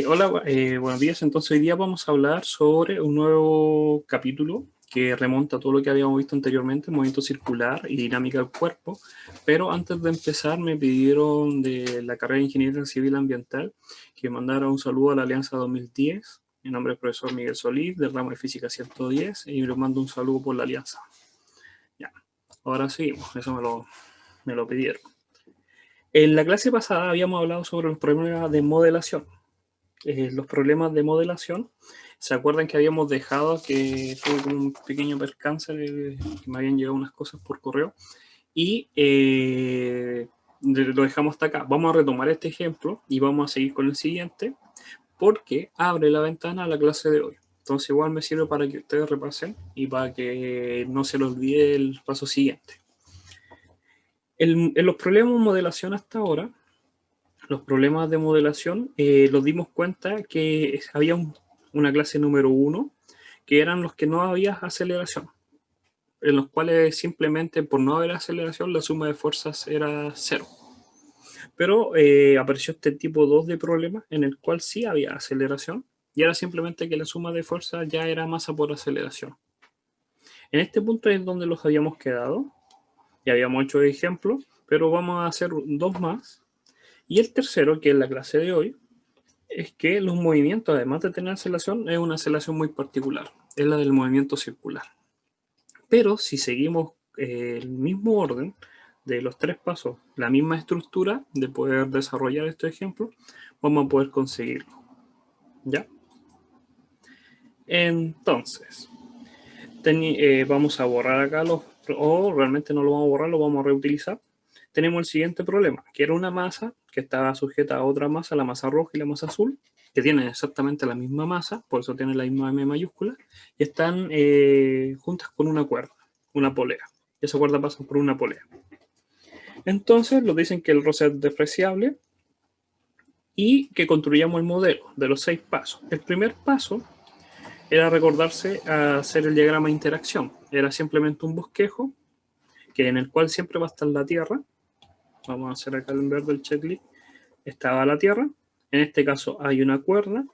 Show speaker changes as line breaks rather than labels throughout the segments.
Hola, buenos días. Entonces hoy día vamos a hablar sobre un nuevo capítulo que remonta a todo lo que habíamos visto anteriormente, movimiento circular y dinámica del cuerpo. Pero antes de empezar me pidieron de la carrera de Ingeniería Civil Ambiental que mandara un saludo a la Alianza 2010. Mi nombre es profesor Miguel Solís, del ramo de Física 110, y les mando un saludo por la Alianza. Ya, ahora seguimos, eso me lo pidieron. En la clase pasada habíamos hablado sobre los problemas de modelación. Los problemas de modelación. ¿Se acuerdan que habíamos dejado que tuve como un pequeño percance que me habían llegado unas cosas por correo? Y lo dejamos hasta acá. Vamos a retomar este ejemplo y vamos a seguir con el siguiente porque abre la ventana a la clase de hoy. Entonces igual me sirve para que ustedes repasen y para que no se les olvide el paso siguiente. En los problemas de modelación hasta ahora, los problemas de modelación, nos dimos cuenta que había una clase número 1, que eran los que no había aceleración, en los cuales simplemente por no haber aceleración la suma de fuerzas era 0. Pero apareció este tipo 2 de problema en el cual sí había aceleración y era simplemente que la suma de fuerzas ya era masa por aceleración. En este punto es donde los habíamos quedado, ya habíamos hecho ejemplos, pero vamos a hacer 2 más. Y el tercero, que es la clase de hoy, es que los movimientos, además de tener aceleración, es una aceleración muy particular, es la del movimiento circular. Pero si seguimos el mismo orden de los 3 pasos, la misma estructura de poder desarrollar estos ejemplos, vamos a poder conseguirlo. ¿Ya? Entonces, vamos a borrar acá o realmente no lo vamos a borrar, lo vamos a reutilizar. Tenemos el siguiente problema, que era una masa que estaba sujeta a otra masa, la masa roja y la masa azul, que tienen exactamente la misma masa, por eso tienen la misma M mayúscula, y están juntas con una cuerda, una polea. Esa cuerda pasa por una polea. Entonces nos dicen que el roce es despreciable y que construyamos el modelo de los 6 pasos. El primer paso era recordarse a hacer el diagrama de interacción. Era simplemente un bosquejo que en el cual siempre va a estar la Tierra. Vamos a hacer acá en verde el checklist. Estaba la Tierra. En este caso hay una cuerda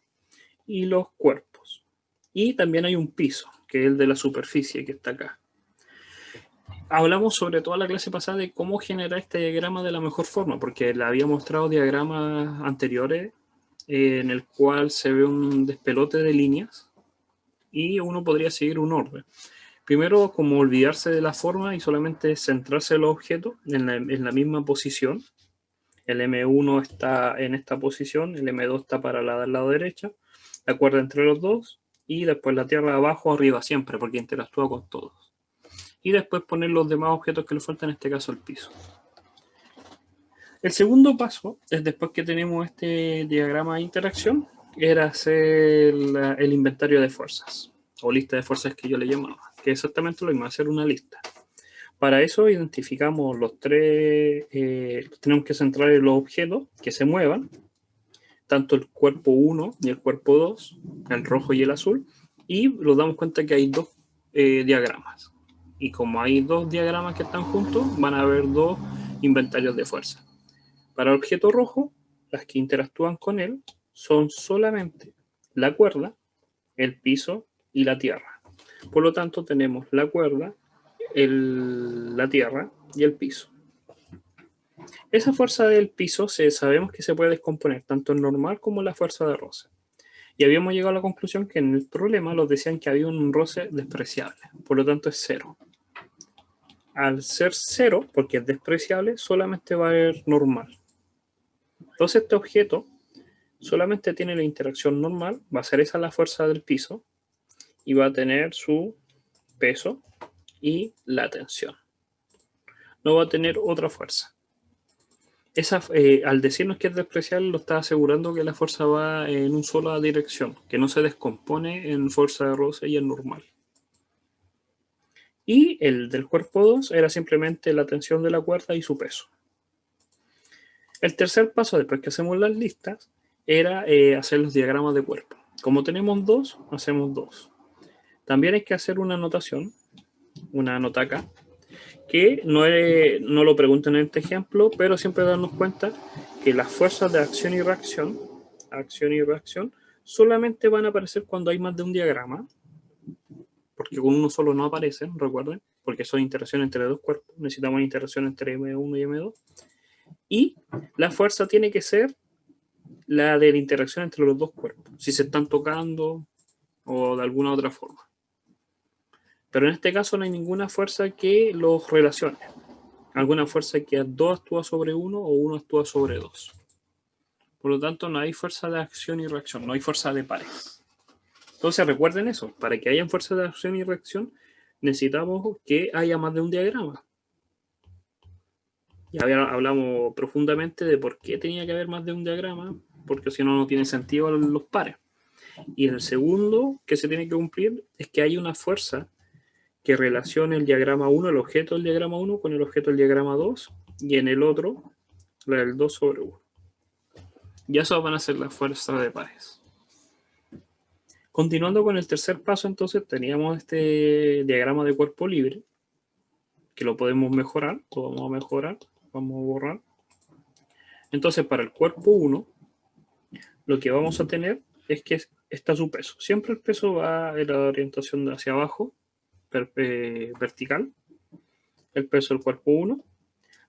y los cuerpos. Y también hay un piso, que es el de la superficie que está acá. Hablamos sobre toda la clase pasada de cómo generar este diagrama de la mejor forma, porque le había mostrado diagramas anteriores en el cual se ve un despelote de líneas y uno podría seguir un orden. Primero, como olvidarse de la forma y solamente centrarse en los objetos en la misma posición. El M1 está en esta posición, el M2 está para la del lado derecha, la cuerda entre los dos, y después la Tierra abajo, arriba siempre, porque interactúa con todos. Y después poner los demás objetos que le faltan, en este caso el piso. El segundo paso es, después que tenemos este diagrama de interacción, era hacer el inventario de fuerzas, o lista de fuerzas que yo le llamaba, que es exactamente lo mismo, hacer una lista. Para eso identificamos los 3, tenemos que centrar en los objetos que se muevan, tanto el cuerpo 1 y el cuerpo 2, el rojo y el azul, y nos damos cuenta que hay 2 diagramas. Y como hay 2 diagramas que están juntos, van a haber 2 inventarios de fuerza. Para el objeto rojo, las que interactúan con él son solamente la cuerda, el piso y la tierra. Por lo tanto, tenemos la cuerda, la tierra y el piso. Esa fuerza del piso sabemos que se puede descomponer tanto en normal como en la fuerza de roce. Y habíamos llegado a la conclusión que en el problema nos decían que había un roce despreciable, por lo tanto es 0. Al ser 0, porque es despreciable, solamente va a haber normal. Entonces este objeto solamente tiene la interacción normal, va a ser esa la fuerza del piso, y va a tener su peso y la tensión. No va a tener otra fuerza. Al decirnos que es despreciable, lo está asegurando que la fuerza va en una sola dirección, que no se descompone en fuerza de roce y en normal. Y el del cuerpo 2 era simplemente la tensión de la cuerda y su peso. El tercer paso, después que hacemos las listas, era hacer los diagramas de cuerpo. Como tenemos 2, hacemos 2. También hay que hacer una anotación, una nota acá, que no lo preguntan en este ejemplo, pero siempre darnos cuenta que las fuerzas de acción y reacción acción y reacción, solamente van a aparecer cuando hay más de un diagrama, porque con uno solo no aparecen, recuerden, porque son interacciones entre dos cuerpos, necesitamos interacción entre M1 y M2, y la fuerza tiene que ser la de la interacción entre los dos cuerpos, si se están tocando o de alguna otra forma. Pero en este caso no hay ninguna fuerza que los relacione, alguna fuerza que 2 actúa sobre 1 o 1 actúa sobre 2. Por lo tanto, no hay fuerza de acción y reacción, no hay fuerza de pares. Entonces recuerden eso, para que haya fuerza de acción y reacción necesitamos que haya más de un diagrama. Ya hablamos profundamente de por qué tenía que haber más de un diagrama, porque si no, no tiene sentido los pares. Y el segundo que se tiene que cumplir es que hay una fuerza que relacione el diagrama 1, el objeto del diagrama 1, con el objeto del diagrama 2, y en el otro, la del 2 sobre 1. Y eso van a ser las fuerzas de pares. Continuando con el tercer paso, entonces teníamos este diagrama de cuerpo libre, que lo podemos mejorar, lo vamos a mejorar, vamos a borrar. Entonces, para el cuerpo 1, lo que vamos a tener es que está su peso. Siempre el peso va en la orientación de hacia abajo, vertical, el peso del cuerpo 1,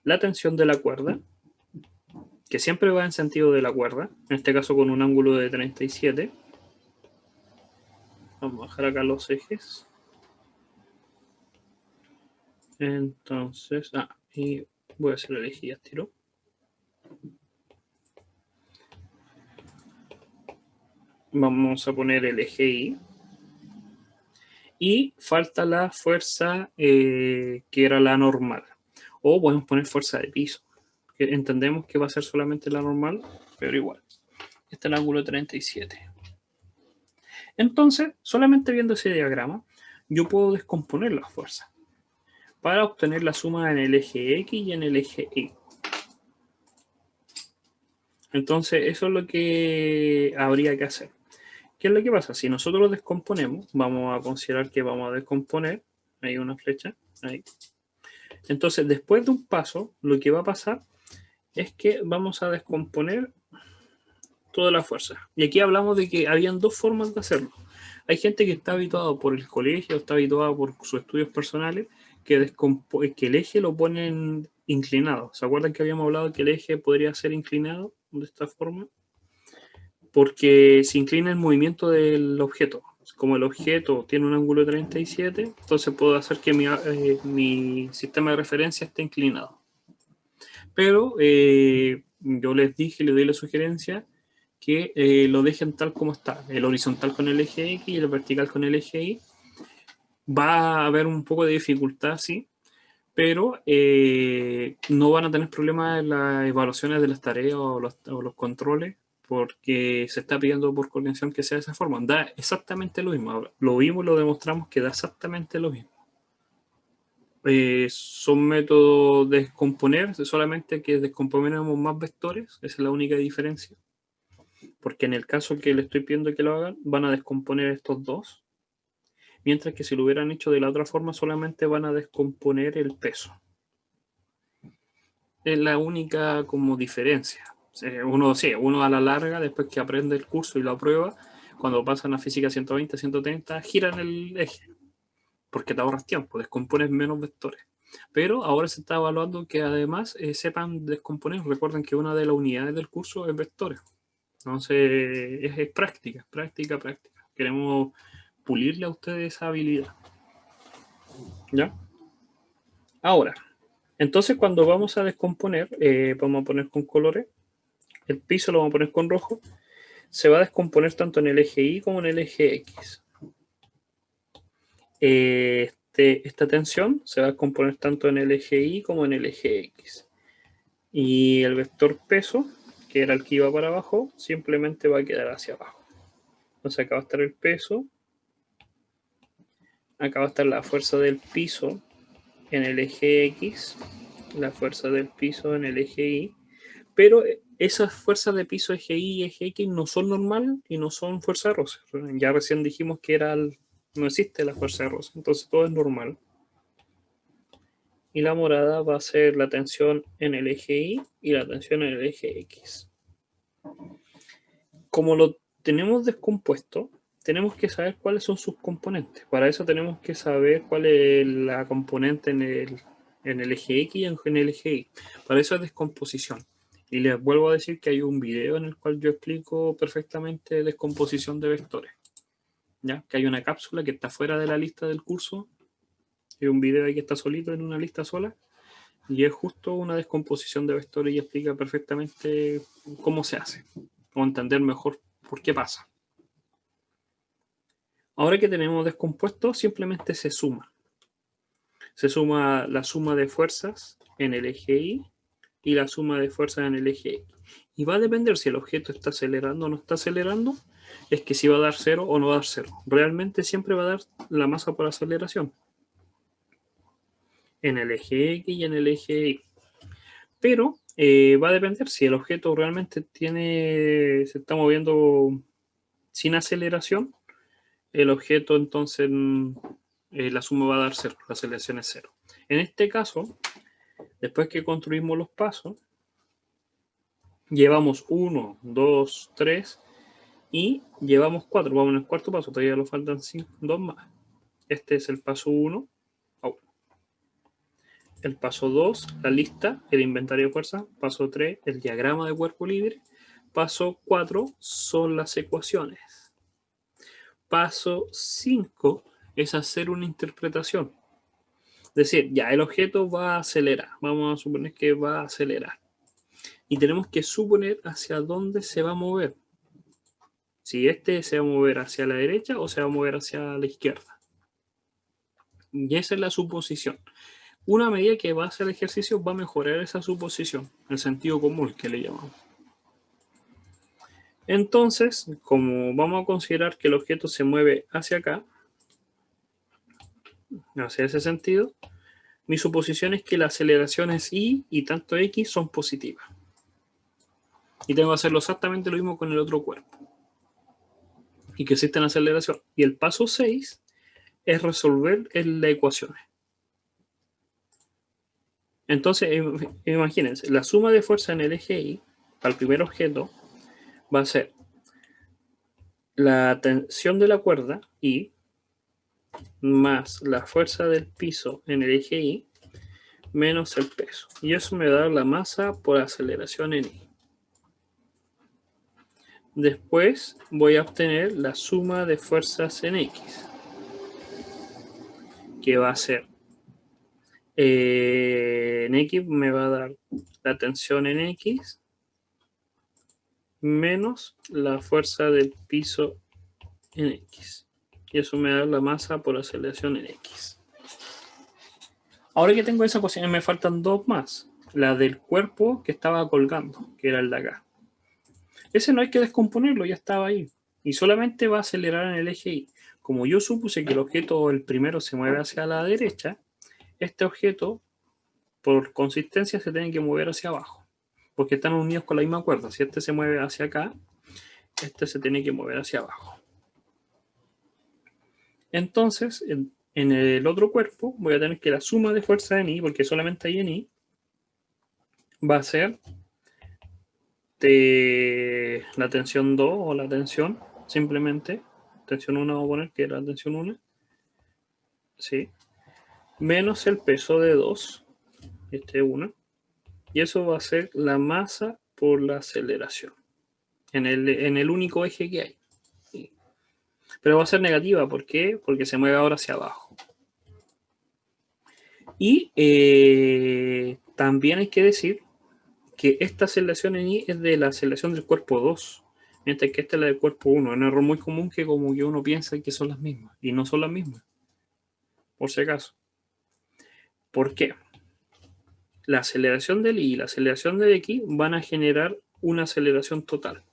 la tensión de la cuerda, que siempre va en sentido de la cuerda, en este caso con un ángulo de 37. Vamos a bajar acá los ejes. Entonces, y voy a hacer el eje y ya tiro. Vamos a poner el eje I. Y falta la fuerza que era la normal. O podemos poner fuerza de piso, que entendemos que va a ser solamente la normal, pero igual. Este es el ángulo 37. Entonces, solamente viendo ese diagrama, yo puedo descomponer las fuerzas para obtener la suma en el eje X y en el eje Y. Entonces, eso es lo que habría que hacer. ¿Qué es lo que pasa? Si nosotros descomponemos, vamos a considerar que vamos a descomponer, hay una flecha, ahí. Entonces, después de un paso, lo que va a pasar es que vamos a descomponer toda la fuerza. Y aquí hablamos de que habían dos formas de hacerlo. Hay gente que está habituado por el colegio, está habituado por sus estudios personales, que el eje lo ponen inclinado. ¿Se acuerdan que habíamos hablado que el eje podría ser inclinado de esta forma? Porque se inclina el movimiento del objeto. Como el objeto tiene un ángulo de 37, entonces puedo hacer que mi sistema de referencia esté inclinado. Pero yo les dije, les doy la sugerencia que lo dejen tal como está, el horizontal con el eje X y el vertical con el eje Y. Va a haber un poco de dificultad, sí, pero no van a tener problemas en las evaluaciones de las tareas o los controles, porque se está pidiendo por coordinación que sea de esa forma. Da exactamente lo mismo. Ahora, lo vimos y lo demostramos que da exactamente lo mismo. Son métodos de descomponer, solamente que descomponemos más vectores, esa es la única diferencia. Porque en el caso que le estoy pidiendo que lo hagan, van a descomponer estos dos, mientras que si lo hubieran hecho de la otra forma, solamente van a descomponer el peso. Es la única como diferencia. Uno a la larga, después que aprende el curso y lo aprueba, cuando pasan a física 120, 130, giran el eje, porque te ahorras tiempo, descompones menos vectores. Pero ahora se está evaluando que además sepan descomponer. Recuerden que una de las unidades del curso es vectores. Entonces es práctica, práctica, práctica. Queremos pulirle a ustedes esa habilidad. ¿Ya? Ahora, entonces cuando vamos a descomponer, vamos a poner con colores, el piso lo vamos a poner con rojo, se va a descomponer tanto en el eje Y como en el eje X. Esta tensión se va a descomponer tanto en el eje Y como en el eje X. Y el vector peso, que era el que iba para abajo, simplemente va a quedar hacia abajo. Entonces acá va a estar el peso, acá va a estar la fuerza del piso en el eje X, la fuerza del piso en el eje Y, pero esas fuerzas de piso eje Y y eje X no son normal y no son fuerza de roce. Ya recién dijimos que no existe la fuerza de roce, entonces todo es normal. Y la morada va a ser la tensión en el eje Y y la tensión en el eje X. como lo tenemos descompuesto, tenemos que saber cuáles son sus componentes. Para eso tenemos que saber cuál es la componente en el eje X y en el eje Y. Para eso es descomposición. Y les vuelvo a decir que hay un video en el cual yo explico perfectamente descomposición de vectores. ¿Ya? Que hay una cápsula que está fuera de la lista del curso. Hay un video ahí que está solito en una lista sola. Y es justo una descomposición de vectores y explica perfectamente cómo se hace. Cómo entender mejor por qué pasa. Ahora que tenemos descompuesto, simplemente se suma. Se suma la suma de fuerzas en el eje Y y la suma de fuerzas en el eje X. Y va a depender si el objeto está acelerando o no está acelerando, es que si va a dar 0 o no va a dar 0. Realmente siempre va a dar la masa por aceleración en el eje X y en el eje Y. Pero va a depender si el objeto realmente se está moviendo sin aceleración, el objeto entonces la suma va a dar 0, la aceleración es 0. En este caso, después que construimos los pasos, llevamos 1, 2, 3 y llevamos 4. Vamos en el cuarto paso, todavía nos faltan 2 más. Este es el paso 1. El paso 2, la lista, el inventario de fuerza. Paso 3, el diagrama de cuerpo libre. Paso 4 son las ecuaciones. Paso 5 es hacer una interpretación. Es decir, ya el objeto va a acelerar. Vamos a suponer que va a acelerar. Y tenemos que suponer hacia dónde se va a mover. Si este se va a mover hacia la derecha o se va a mover hacia la izquierda. Y esa es la suposición. Una medida que va a hacer el ejercicio va a mejorar esa suposición, el sentido común que le llamamos. Entonces, como vamos a considerar que el objeto se mueve hacia acá, hacia ese sentido, mi suposición es que las aceleraciones Y y tanto X son positivas. Y tengo que hacerlo exactamente lo mismo con el otro cuerpo. Y que existe una aceleración. Y el paso 6 es resolver las ecuaciones. Entonces, imagínense, la suma de fuerza en el eje Y, para el primer objeto, va a ser la tensión de la cuerda Y más la fuerza del piso en el eje Y menos el peso. Y eso me da la masa por aceleración en Y. Después voy a obtener la suma de fuerzas en X, que va a ser en X me va a dar la tensión en X menos la fuerza del piso en X. Y eso me da la masa por aceleración en X. Ahora que tengo esa ecuación, me faltan 2 más. La del cuerpo que estaba colgando, que era el de acá. Ese no hay que descomponerlo, ya estaba ahí. Y solamente va a acelerar en el eje Y. Como yo supuse que el objeto, el primero, se mueve hacia la derecha, este objeto, por consistencia, se tiene que mover hacia abajo. Porque están unidos con la misma cuerda. Si este se mueve hacia acá, este se tiene que mover hacia abajo. Entonces, en el otro cuerpo, voy a tener que la suma de fuerza en Y, porque solamente hay en Y, va a ser de la tensión 2 o la tensión, simplemente, tensión 1 vamos a poner que era la tensión 1, ¿sí? Menos el peso de 2, este 1, y eso va a ser la masa por la aceleración, en el único eje que hay. ¿Sí? Pero va a ser negativa, ¿por qué? Porque se mueve ahora hacia abajo. Y también hay que decir que esta aceleración en Y es de la aceleración del cuerpo 2, mientras que esta es la del cuerpo 1. Es un error muy común que como que uno piensa que son las mismas, y no son las mismas, por si acaso. ¿Por qué? La aceleración del Y y la aceleración del X van a generar una aceleración total.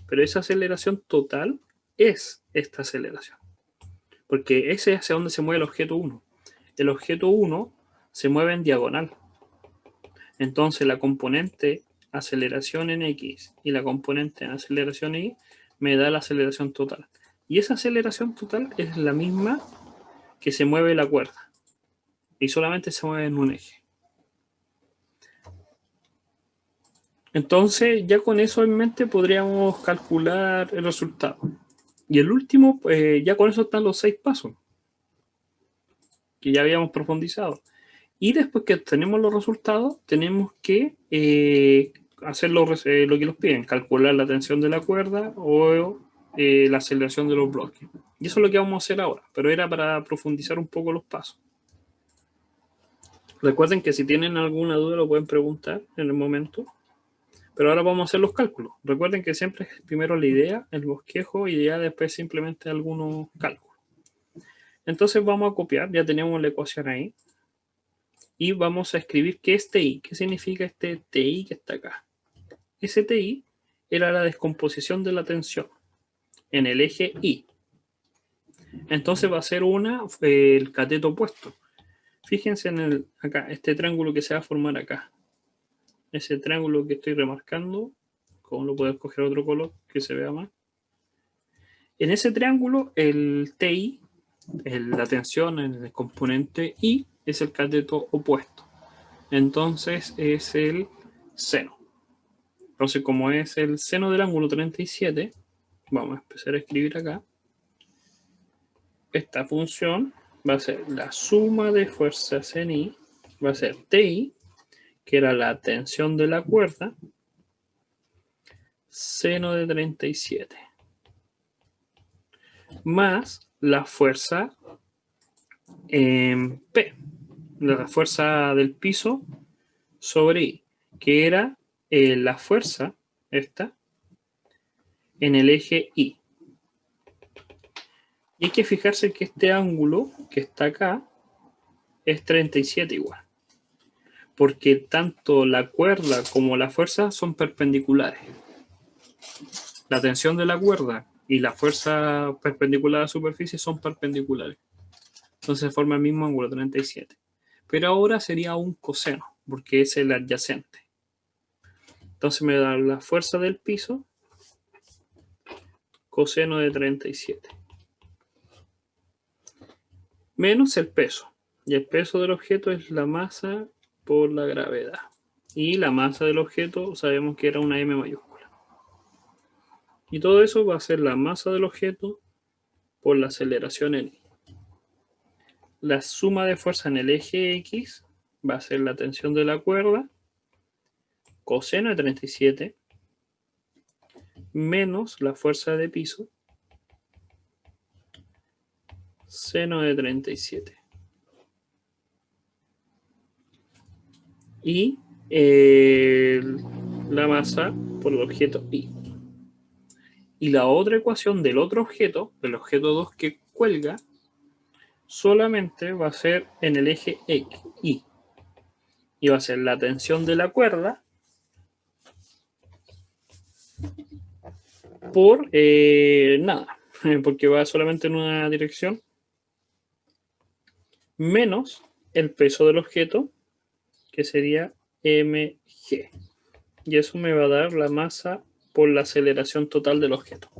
Pero esa aceleración total es esta aceleración. Porque ese es hacia donde se mueve el objeto 1. El objeto 1 se mueve en diagonal. Entonces la componente aceleración en X y la componente en aceleración Y me da la aceleración total. Y esa aceleración total es la misma que se mueve la cuerda. Y solamente se mueve en un eje. Entonces, ya con eso en mente podríamos calcular el resultado. Y el último, ya con eso están los 6 pasos que ya habíamos profundizado. Y después que tenemos los resultados, tenemos que hacer lo que nos piden, calcular la tensión de la cuerda o la aceleración de los bloques. Y eso es lo que vamos a hacer ahora, pero era para profundizar un poco los pasos. Recuerden que si tienen alguna duda lo pueden preguntar en el momento. Pero ahora vamos a hacer los cálculos. Recuerden que siempre es primero la idea, el bosquejo y ya después simplemente algunos cálculos. Entonces vamos a copiar, ya tenemos la ecuación ahí. Y vamos a escribir qué es TI. ¿Qué significa este TI que está acá? Ese TI era la descomposición de la tensión en el eje I. Entonces va a ser el cateto opuesto. Fíjense en acá, este triángulo que se va a formar acá. Ese triángulo que estoy remarcando, como lo puedo escoger otro color que se vea más. En ese triángulo, el TI, la tensión en el componente I, es el cateto opuesto. Entonces es el seno. Entonces, como es el seno del ángulo 37, vamos a empezar a escribir acá. Esta función va a ser la suma de fuerzas en I, va a ser TI, que era la tensión de la cuerda, seno de 37, más la fuerza en P, la fuerza del piso sobre I, que era la fuerza, esta, en el eje I. Y hay que fijarse que este ángulo que está acá es 37 igual. Porque tanto la cuerda como la fuerza son perpendiculares. La tensión de la cuerda y la fuerza perpendicular a la superficie son perpendiculares. Entonces forma el mismo ángulo, 37. Pero ahora sería un coseno, porque es el adyacente. Entonces me da la fuerza del piso, coseno de 37. Menos el peso. Y el peso del objeto es la masa por la gravedad. Y la masa del objeto sabemos que era una M mayúscula. Y todo eso va a ser la masa del objeto por la aceleración en I. La suma de fuerza en el eje X va a ser la tensión de la cuerda, coseno de 37, menos la fuerza de piso, seno de 37. Y la masa por el objeto I. Y la otra ecuación del otro objeto, del objeto 2 que cuelga, solamente va a ser en el eje X, Y. Y va a ser la tensión de la cuerda por nada, porque va solamente en una dirección, menos el peso del objeto, que sería mg. Y eso me va a dar la masa por la aceleración total del objeto.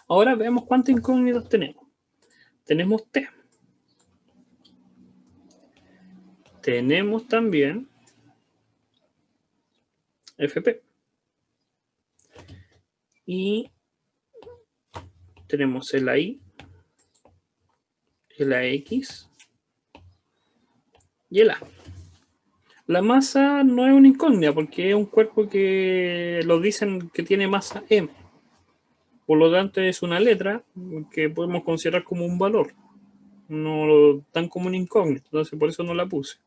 Ahora veamos cuántas incógnitas tenemos. Tenemos T. Tenemos también FP. Y tenemos el AI, el AX y el A. La masa no es una incógnita porque es un cuerpo que lo dicen que tiene masa M. Por lo tanto es una letra que podemos considerar como un valor. No tan como una incógnita. Entonces por eso no la puse.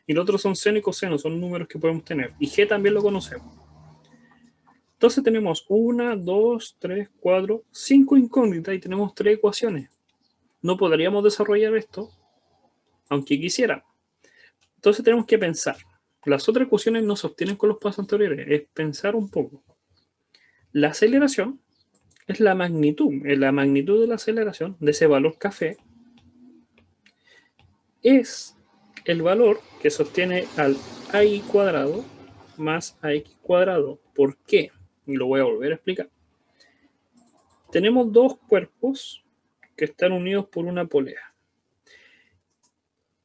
Y los otros son seno y coseno, son números que podemos tener. Y G también lo conocemos. Entonces tenemos 1, 2, 3, 4, 5 incógnitas y tenemos 3 ecuaciones. No podríamos desarrollar esto aunque quisiéramos. Entonces tenemos que pensar. Las otras ecuaciones no se obtienen con los pasos anteriores. Es pensar un poco. La aceleración es la magnitud de la aceleración de ese valor café. Es el valor que sostiene al AI cuadrado más AX cuadrado. ¿Por qué? Y lo voy a volver a explicar. Tenemos dos cuerpos que están unidos por una polea.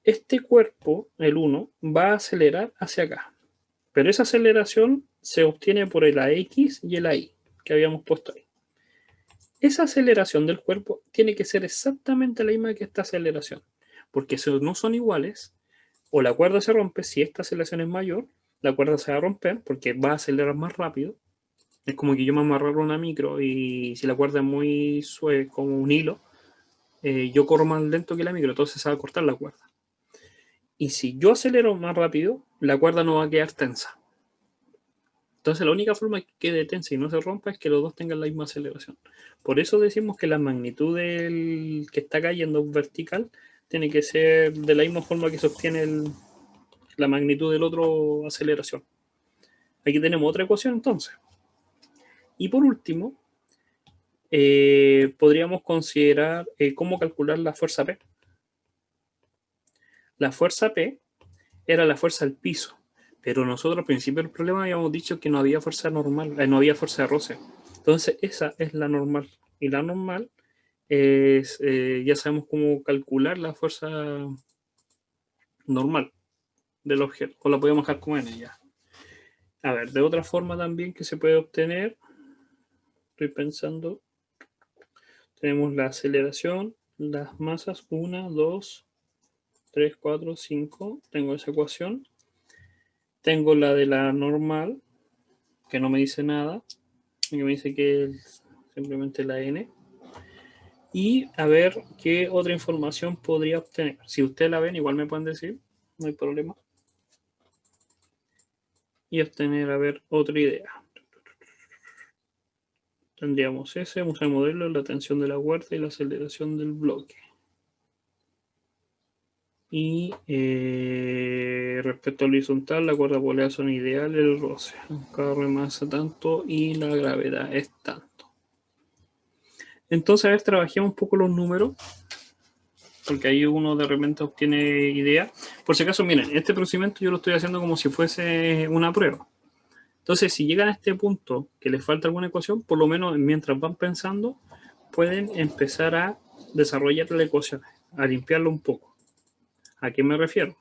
Este cuerpo, el 1, va a acelerar hacia acá. Pero esa aceleración se obtiene por el AX y el AI que habíamos puesto ahí. Esa aceleración del cuerpo tiene que ser exactamente la misma que esta aceleración, porque si no son iguales, o la cuerda se rompe, si esta aceleración es mayor, la cuerda se va a romper porque va a acelerar más rápido. Es como que yo me amarrara una micro y si la cuerda es muy suave, como un hilo, yo corro más lento que la micro, entonces se va a cortar la cuerda. Y si yo acelero más rápido, la cuerda no va a quedar tensa. Entonces la única forma que quede tensa y no se rompa es que los dos tengan la misma aceleración. Por eso decimos que la magnitud del que está cayendo vertical tiene que ser de la misma forma que sostiene la magnitud del otro aceleración. Aquí tenemos otra ecuación entonces. Y por último, podríamos considerar cómo calcular la fuerza P. La fuerza P era la fuerza al piso, pero nosotros al principio del problema habíamos dicho que no había fuerza normal, no había fuerza de roce. Entonces esa es la normal. Y la normal es, ya sabemos cómo calcular la fuerza normal del objeto, o la podemos dejar como n ya. A ver, de otra forma también que se puede obtener, estoy pensando, tenemos la aceleración, las masas, 1, 2, 3, 4, 5, tengo esa ecuación. Tengo la de la normal, que no me dice nada, que me dice que es simplemente la n. Y a ver qué otra información podría obtener. Si ustedes la ven, igual me pueden decir, no hay problema. Y obtener, a ver, otra idea. Tendríamos ese, usa el modelo, la tensión de la cuerda y la aceleración del bloque. Y respecto al horizontal, la cuerda polea son ideales, el roce. Un carro de masa tanto y la gravedad es tanto. Entonces, a ver, trabajemos un poco los números, porque ahí uno de repente obtiene idea. Por si acaso, miren, este procedimiento yo lo estoy haciendo como si fuese una prueba. Entonces, si llegan a este punto que les falta alguna ecuación, por lo menos mientras van pensando, pueden empezar a desarrollar la ecuación, a limpiarlo un poco. ¿A qué me refiero?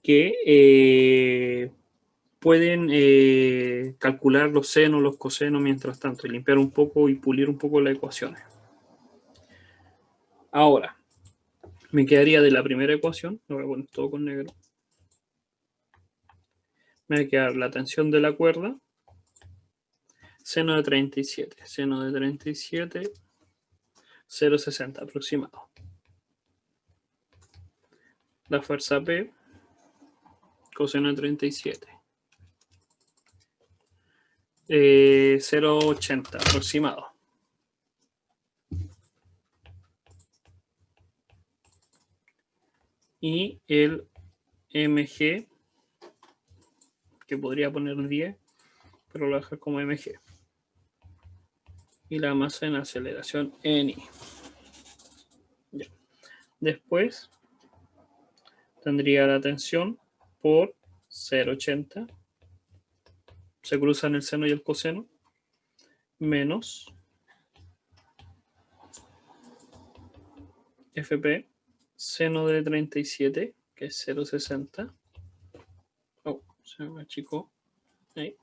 Que pueden calcular los senos, los cosenos mientras tanto, y limpiar un poco y pulir un poco las ecuaciones. Ahora, me quedaría de la primera ecuación, lo voy a poner todo con negro. Me va a quedar la tensión de la cuerda, seno de 37, seno de 37, 0,60 aproximado. La fuerza P, coseno de 37, 0,80 aproximado. Y el mg, que podría poner 10, pero lo voy a dejar como mg. Y la masa en aceleración ni. Ya. Después tendría la tensión por 0,80. Se cruzan el seno y el coseno. Menos FP, seno de 37, que es 0,60. Oh, se me achicó. Ahí.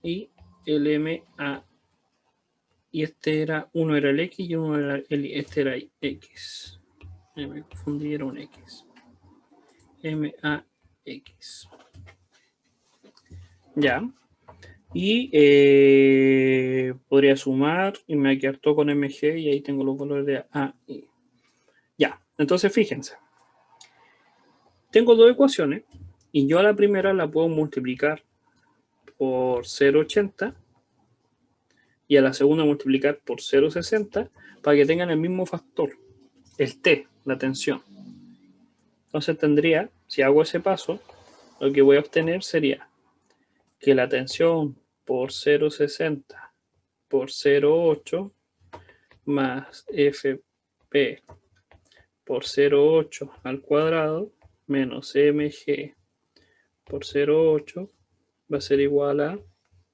Y el MA. Y este era, uno era el X y uno era este era X. Me confundí, era un X. MAX. Ya. Y podría sumar y me va a quedar todo con MG y ahí tengo los valores de A y. Ya, entonces fíjense. Tengo dos ecuaciones y yo a la primera la puedo multiplicar por 0,80 y a la segunda multiplicar por 0,60 para que tengan el mismo factor, el T, la tensión. Entonces tendría, si hago ese paso, lo que voy a obtener sería que la tensión por 0,60 por 0,8 más FP por 0,8 al cuadrado menos mg por 0,8 va a ser igual a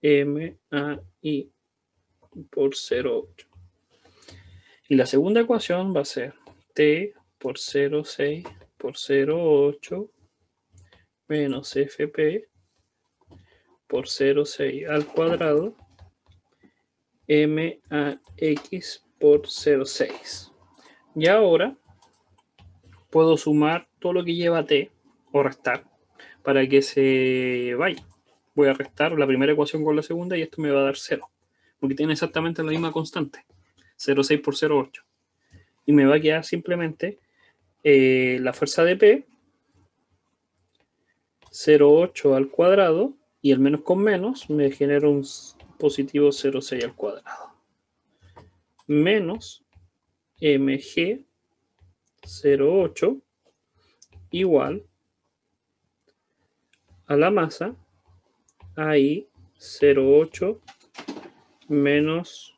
MAI por 0,8. Y la segunda ecuación va a ser T por 0,6 por 0,8 menos FP por 0,6 al cuadrado MAX por 0,6. Y ahora puedo sumar todo lo que lleva T o restar para que se vaya. Voy a restar la primera ecuación con la segunda y esto me va a dar 0, porque tiene exactamente la misma constante, 0,6 por 0,8. Y me va a quedar simplemente la fuerza de P, 0,8 al cuadrado, y el menos con menos me genera un positivo 0,6 al cuadrado. Menos mg 0,8 igual a la masa AI 0,8 menos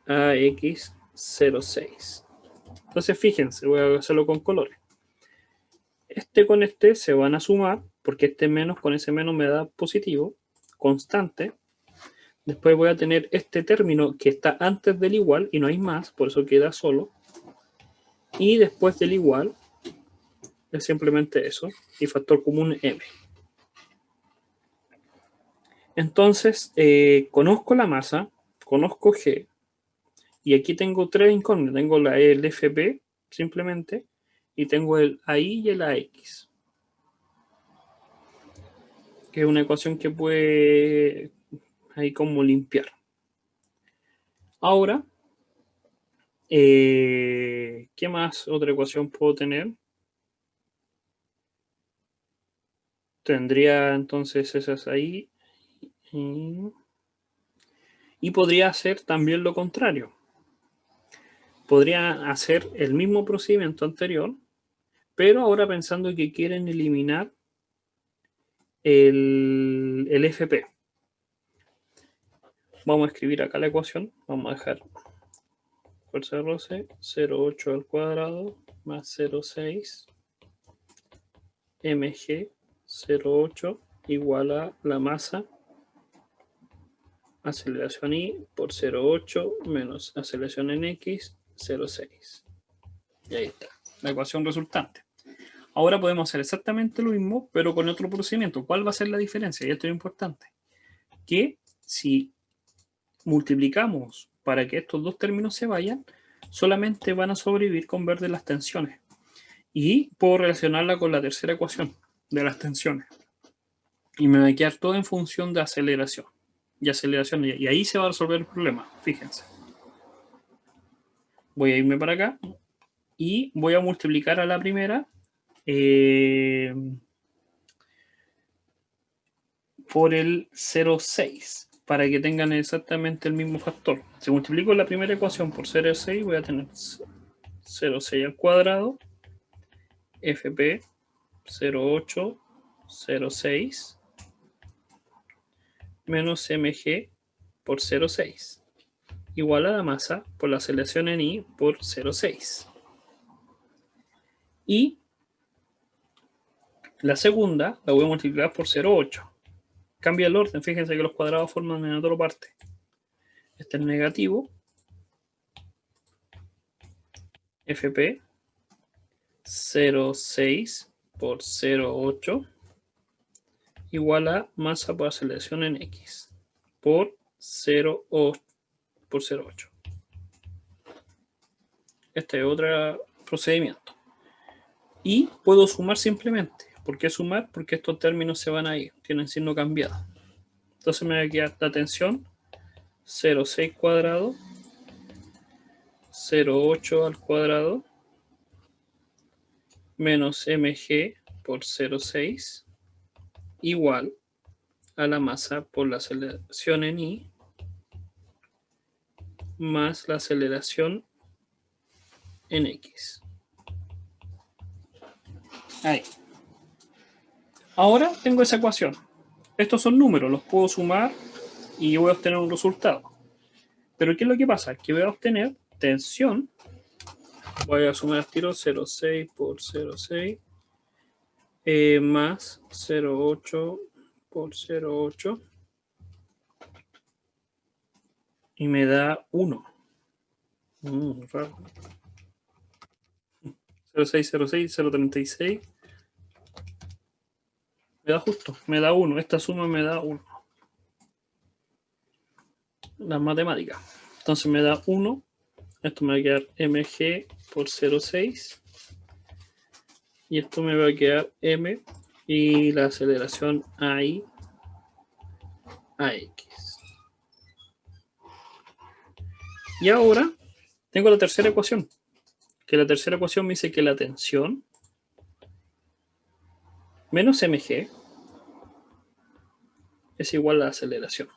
AX 0,6. Entonces fíjense, voy a hacerlo con colores. Este con este se van a sumar, porque este menos con ese menos me da positivo, constante. Después voy a tener este término que está antes del igual y no hay más, por eso queda solo. Y después del igual es simplemente eso, y factor común m. Entonces, conozco la masa, conozco G, y aquí tengo tres incógnitas. Tengo el FP, simplemente, y tengo el AI y el AX, que es una ecuación que puede ahí como limpiar. Ahora, ¿qué más otra ecuación puedo tener? Tendría entonces esas ahí. Y podría hacer también lo contrario. Podría hacer el mismo procedimiento anterior, pero ahora pensando que quieren eliminar el FP. Vamos a escribir acá la ecuación. Vamos a dejar fuerza de roce 0,8 al cuadrado más 0,6 mg 0,8 igual a la masa aceleración I por 0,8 menos aceleración en X 0,6. Y ahí está, la ecuación resultante. Ahora podemos hacer exactamente lo mismo, pero con otro procedimiento. ¿Cuál va a ser la diferencia? Y esto es importante. Que si multiplicamos para que estos dos términos se vayan, solamente van a sobrevivir con verde las tensiones. Y puedo relacionarla con la tercera ecuación de las tensiones. Y me va a quedar todo en función de aceleración. Y ahí se va a resolver el problema, fíjense. Voy a irme para acá y voy a multiplicar a la primera por el 0,6 para que tengan exactamente el mismo factor. Si multiplico la primera ecuación por 0,6 voy a tener 0,6 al cuadrado FP 0,8 0,6 menos mg por 0,6 igual a la masa por la aceleración en I por 0,6. Y la segunda la voy a multiplicar por 0,8. Cambia el orden, fíjense que los cuadrados forman en otra parte. Este es negativo. FP 0,6 por 0,8 igual a masa por aceleración en X por 0,8 por 0,8. Este es otro procedimiento. Y puedo sumar simplemente. ¿Por qué sumar? Porque estos términos se van a ir, tienen signo cambiado. Entonces me va a quedar la tensión 0,6 cuadrado 0,8 al cuadrado menos mg por 0,6 igual a la masa por la aceleración en I más la aceleración en X. Ahí. Ahora tengo esa ecuación. Estos son números, los puedo sumar y voy a obtener un resultado. Pero ¿qué es lo que pasa? Que voy a obtener tensión. Voy a sumar al tiro 0,6 por 0,6 más 0,8 por 0,8 y me da 1. Raro. 0,6, 0,6, 0,36. Me da justo, me da 1. Esta suma me da 1. las matemáticas. Entonces me da 1. Esto me va a quedar mg por 0,6. Y esto me va a quedar m. Y la aceleración AI a x. Y ahora tengo la tercera ecuación. Que la tercera ecuación me dice que la tensión menos mg es igual a la aceleración.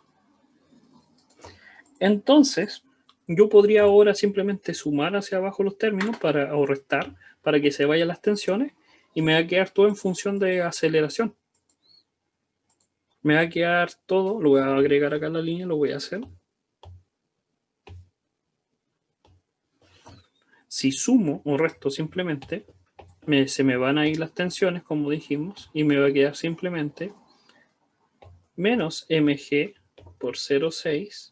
Entonces, yo podría ahora simplemente sumar hacia abajo los términos o restar para que se vayan las tensiones y me va a quedar todo en función de aceleración. Me va a quedar todo, lo voy a agregar acá en la línea, lo voy a hacer. Si sumo o resto simplemente, se me van a ir las tensiones, como dijimos, y me va a quedar simplemente menos mg por 0,6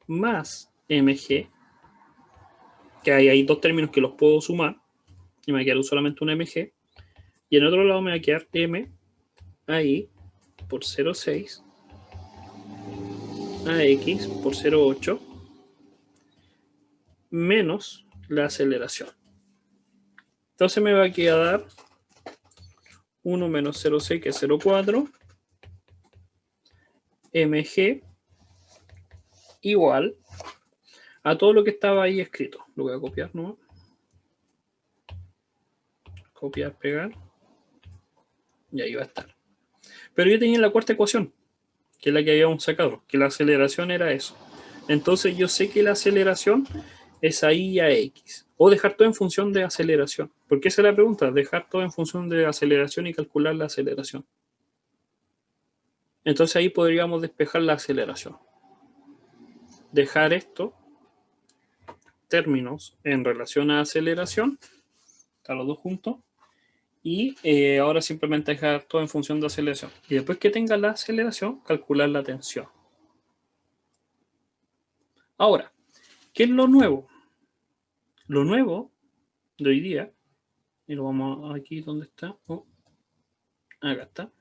más mg, que hay dos términos que los puedo sumar, y me va a quedar solamente un mg, y en otro lado me va a quedar m ahí por 0,6 a x por 0,8 menos la aceleración. Entonces me va a quedar 1 menos 0,6, que es 0,4, mg igual a todo lo que estaba ahí escrito. Lo voy a copiar, ¿no? Copiar, pegar. Y ahí va a estar. Pero yo tenía la cuarta ecuación, que es la que habíamos sacado, que la aceleración era eso. Entonces yo sé que la aceleración es ahí a x. O dejar todo en función de aceleración. Porque esa es la pregunta, dejar todo en función de aceleración y calcular la aceleración. Entonces ahí podríamos despejar la aceleración. Dejar esto, términos en relación a aceleración, están los dos juntos, y ahora simplemente dejar todo en función de aceleración. Y después que tenga la aceleración, calcular la tensión. Ahora, ¿qué es lo nuevo? Lo nuevo de hoy día, y lo vamos aquí, ¿dónde está? Oh, acá está.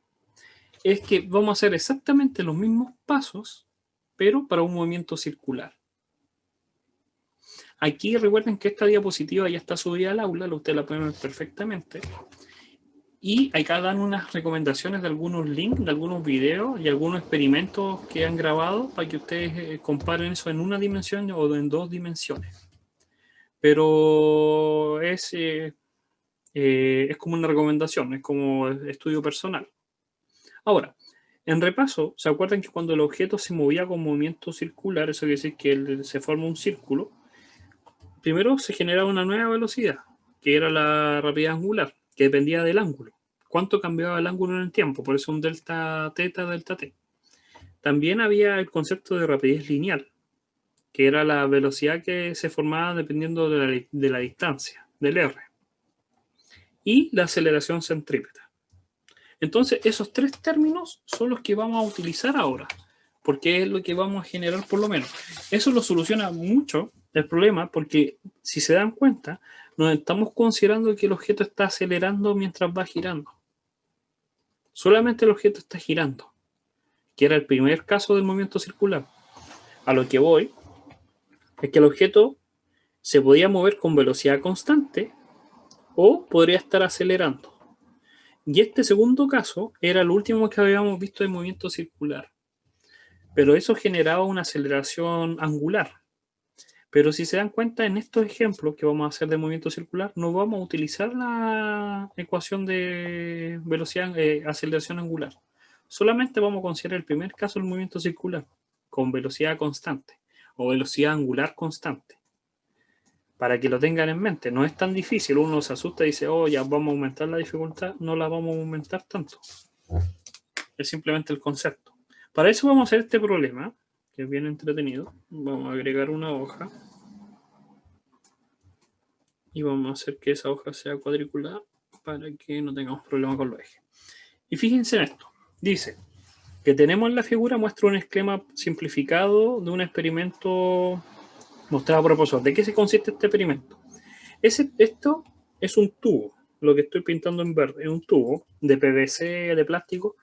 Es que vamos a hacer exactamente los mismos pasos, pero para un movimiento circular. Aquí recuerden que esta diapositiva ya está subida al aula, ustedes la pueden ver perfectamente. Y acá dan unas recomendaciones de algunos links, de algunos videos y algunos experimentos que han grabado para que ustedes comparen eso en una dimensión o en dos dimensiones. Pero es como una recomendación, es como estudio personal. Ahora, en repaso, ¿se acuerdan que cuando el objeto se movía con movimiento circular, eso quiere decir que se forma un círculo? Primero se generaba una nueva velocidad, que era la rapidez angular, que dependía del ángulo. ¿Cuánto cambiaba el ángulo en el tiempo? Por eso un delta teta, delta t. También había el concepto de rapidez lineal, que era la velocidad que se formaba dependiendo de la distancia, del r. Y la aceleración centrípeta. Entonces, esos tres términos son los que vamos a utilizar ahora, porque es lo que vamos a generar por lo menos. Eso lo soluciona mucho el problema, porque si se dan cuenta, nos estamos considerando que el objeto está acelerando mientras va girando. Solamente el objeto está girando, que era el primer caso del movimiento circular. A lo que voy es que el objeto se podía mover con velocidad constante o podría estar acelerando. Y este segundo caso era el último que habíamos visto de movimiento circular. Pero eso generaba una aceleración angular. Pero si se dan cuenta, en estos ejemplos que vamos a hacer de movimiento circular, no vamos a utilizar la ecuación de velocidad, aceleración angular. Solamente vamos a considerar el primer caso del movimiento circular, con velocidad constante o velocidad angular constante. Para que lo tengan en mente, no es tan difícil. Uno se asusta y dice, oh, ya vamos a aumentar la dificultad. No la vamos a aumentar tanto. Es simplemente el concepto. Para eso vamos a hacer este problema, que es bien entretenido. Vamos a agregar una hoja. Y vamos a hacer que esa hoja sea cuadriculada para que no tengamos problema con los ejes. Y fíjense en esto. Dice que tenemos en la figura, muestra un esquema simplificado de un experimento mostrado por el profesor. ¿De qué se consiste este experimento? Esto es un tubo, lo que estoy pintando en verde, es un tubo de PVC, de plástico,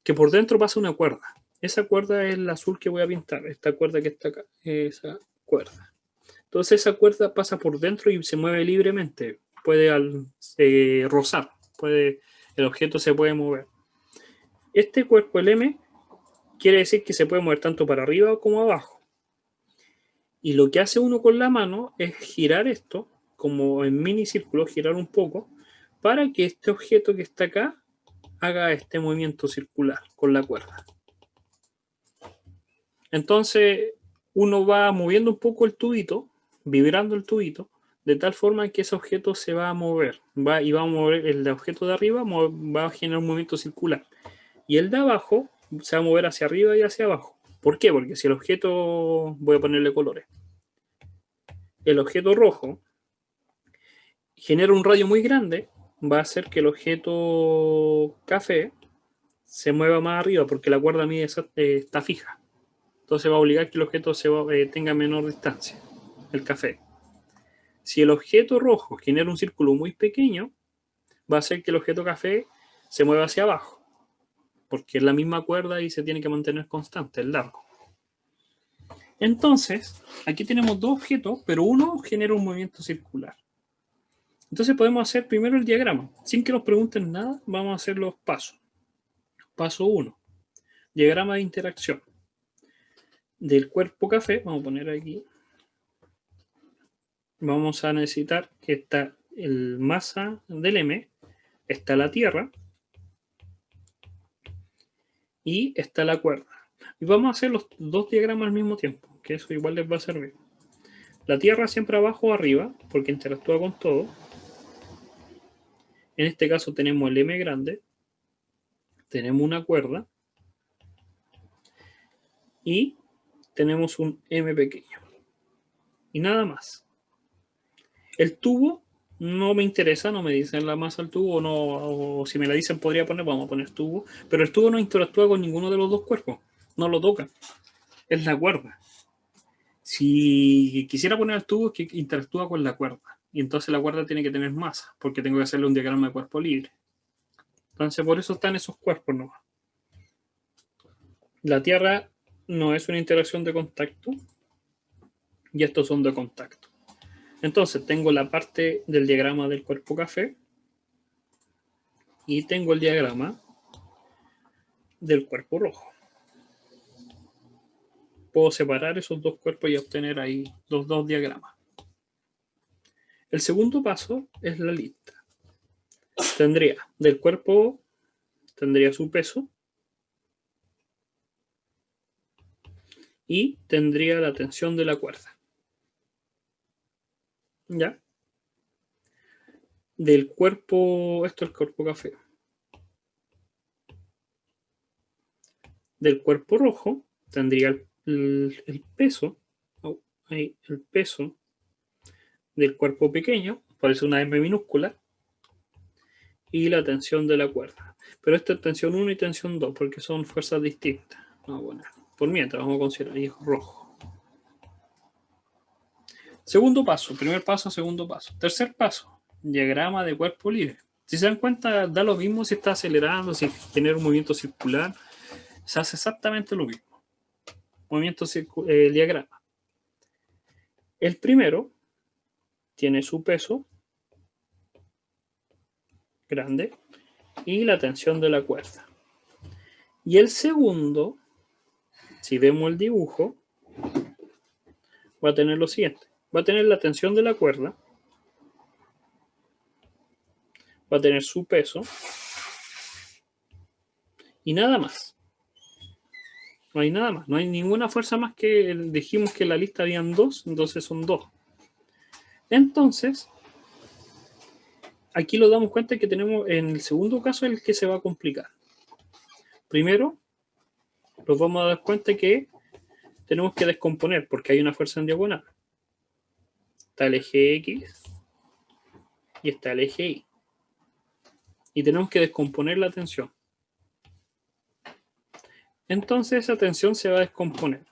que por dentro pasa una cuerda. Esa cuerda es la azul que voy a pintar, esta cuerda que está acá, esa cuerda. Entonces esa cuerda pasa por dentro y se mueve libremente, puede rozar, el objeto se puede mover. Este cuerpo, el M, quiere decir que se puede mover tanto para arriba como abajo. Y lo que hace uno con la mano es girar esto, como en minicírculo, girar un poco, para que este objeto que está acá haga este movimiento circular con la cuerda. Entonces uno va moviendo un poco el tubito, vibrando el tubito, de tal forma que ese objeto se va a mover, y va a mover el objeto de arriba, va a generar un movimiento circular. Y el de abajo se va a mover hacia arriba y hacia abajo. ¿Por qué? Porque si el objeto, voy a ponerle colores, el objeto rojo genera un radio muy grande, va a hacer que el objeto café se mueva más arriba porque la cuerda mide está fija. Entonces va a obligar que el objeto tenga menor distancia, el café. Si el objeto rojo genera un círculo muy pequeño, va a hacer que el objeto café se mueva hacia abajo, porque es la misma cuerda y se tiene que mantener constante, el largo. Entonces, aquí tenemos dos objetos, pero uno genera un movimiento circular. Entonces podemos hacer primero el diagrama. Sin que nos pregunten nada, vamos a hacer los pasos. Paso 1. Diagrama de interacción. Del cuerpo café, vamos a poner aquí, vamos a necesitar que está el masa del M, está la Tierra y está la cuerda. Y vamos a hacer los dos diagramas al mismo tiempo, que eso igual les va a servir. La Tierra siempre abajo o arriba, porque interactúa con todo. En este caso tenemos el M grande, tenemos una cuerda y tenemos un M pequeño. Y nada más. El tubo no me interesa, no me dicen la masa del tubo, o si me la dicen podría poner, vamos a poner tubo, pero el tubo no interactúa con ninguno de los dos cuerpos, no lo toca, es la cuerda. Si quisiera poner el tubo es que interactúa con la cuerda, y entonces la cuerda tiene que tener masa, porque tengo que hacerle un diagrama de cuerpo libre. Entonces por eso están esos cuerpos nomás. La Tierra no es una interacción de contacto, y estos son de contacto. Entonces tengo la parte del diagrama del cuerpo café, y tengo el diagrama del cuerpo rojo. Puedo separar esos dos cuerpos y obtener ahí los dos diagramas. El segundo paso es la lista. Tendría del cuerpo, tendría su peso y tendría la tensión de la cuerda. ¿Ya? Del cuerpo, esto es el cuerpo café. Del cuerpo rojo tendría el peso, ahí, el peso del cuerpo pequeño, por eso una M minúscula, y la tensión de la cuerda. Pero esta es tensión 1 y tensión 2, porque son fuerzas distintas. Vamos a poner. Por mientras, vamos a considerar y es rojo. Segundo paso, primer paso, segundo paso. Tercer paso, diagrama de cuerpo libre. Si se dan cuenta, da lo mismo si está acelerando, si genera un movimiento circular. Se hace exactamente lo mismo. Movimiento diagrama. El primero tiene su peso grande y la tensión de la cuerda. Y el segundo, si vemos el dibujo, va a tener lo siguiente. Va a tener la tensión de la cuerda, va a tener su peso y nada más. No hay nada más, no hay ninguna fuerza más que dijimos que en la lista habían dos, entonces son dos. Entonces, aquí lo damos cuenta que tenemos en el segundo caso el que se va a complicar. Primero, nos vamos a dar cuenta que tenemos que descomponer porque hay una fuerza en diagonal. Está el eje X y está el eje Y. Y tenemos que descomponer la tensión. Entonces esa tensión se va a descomponer.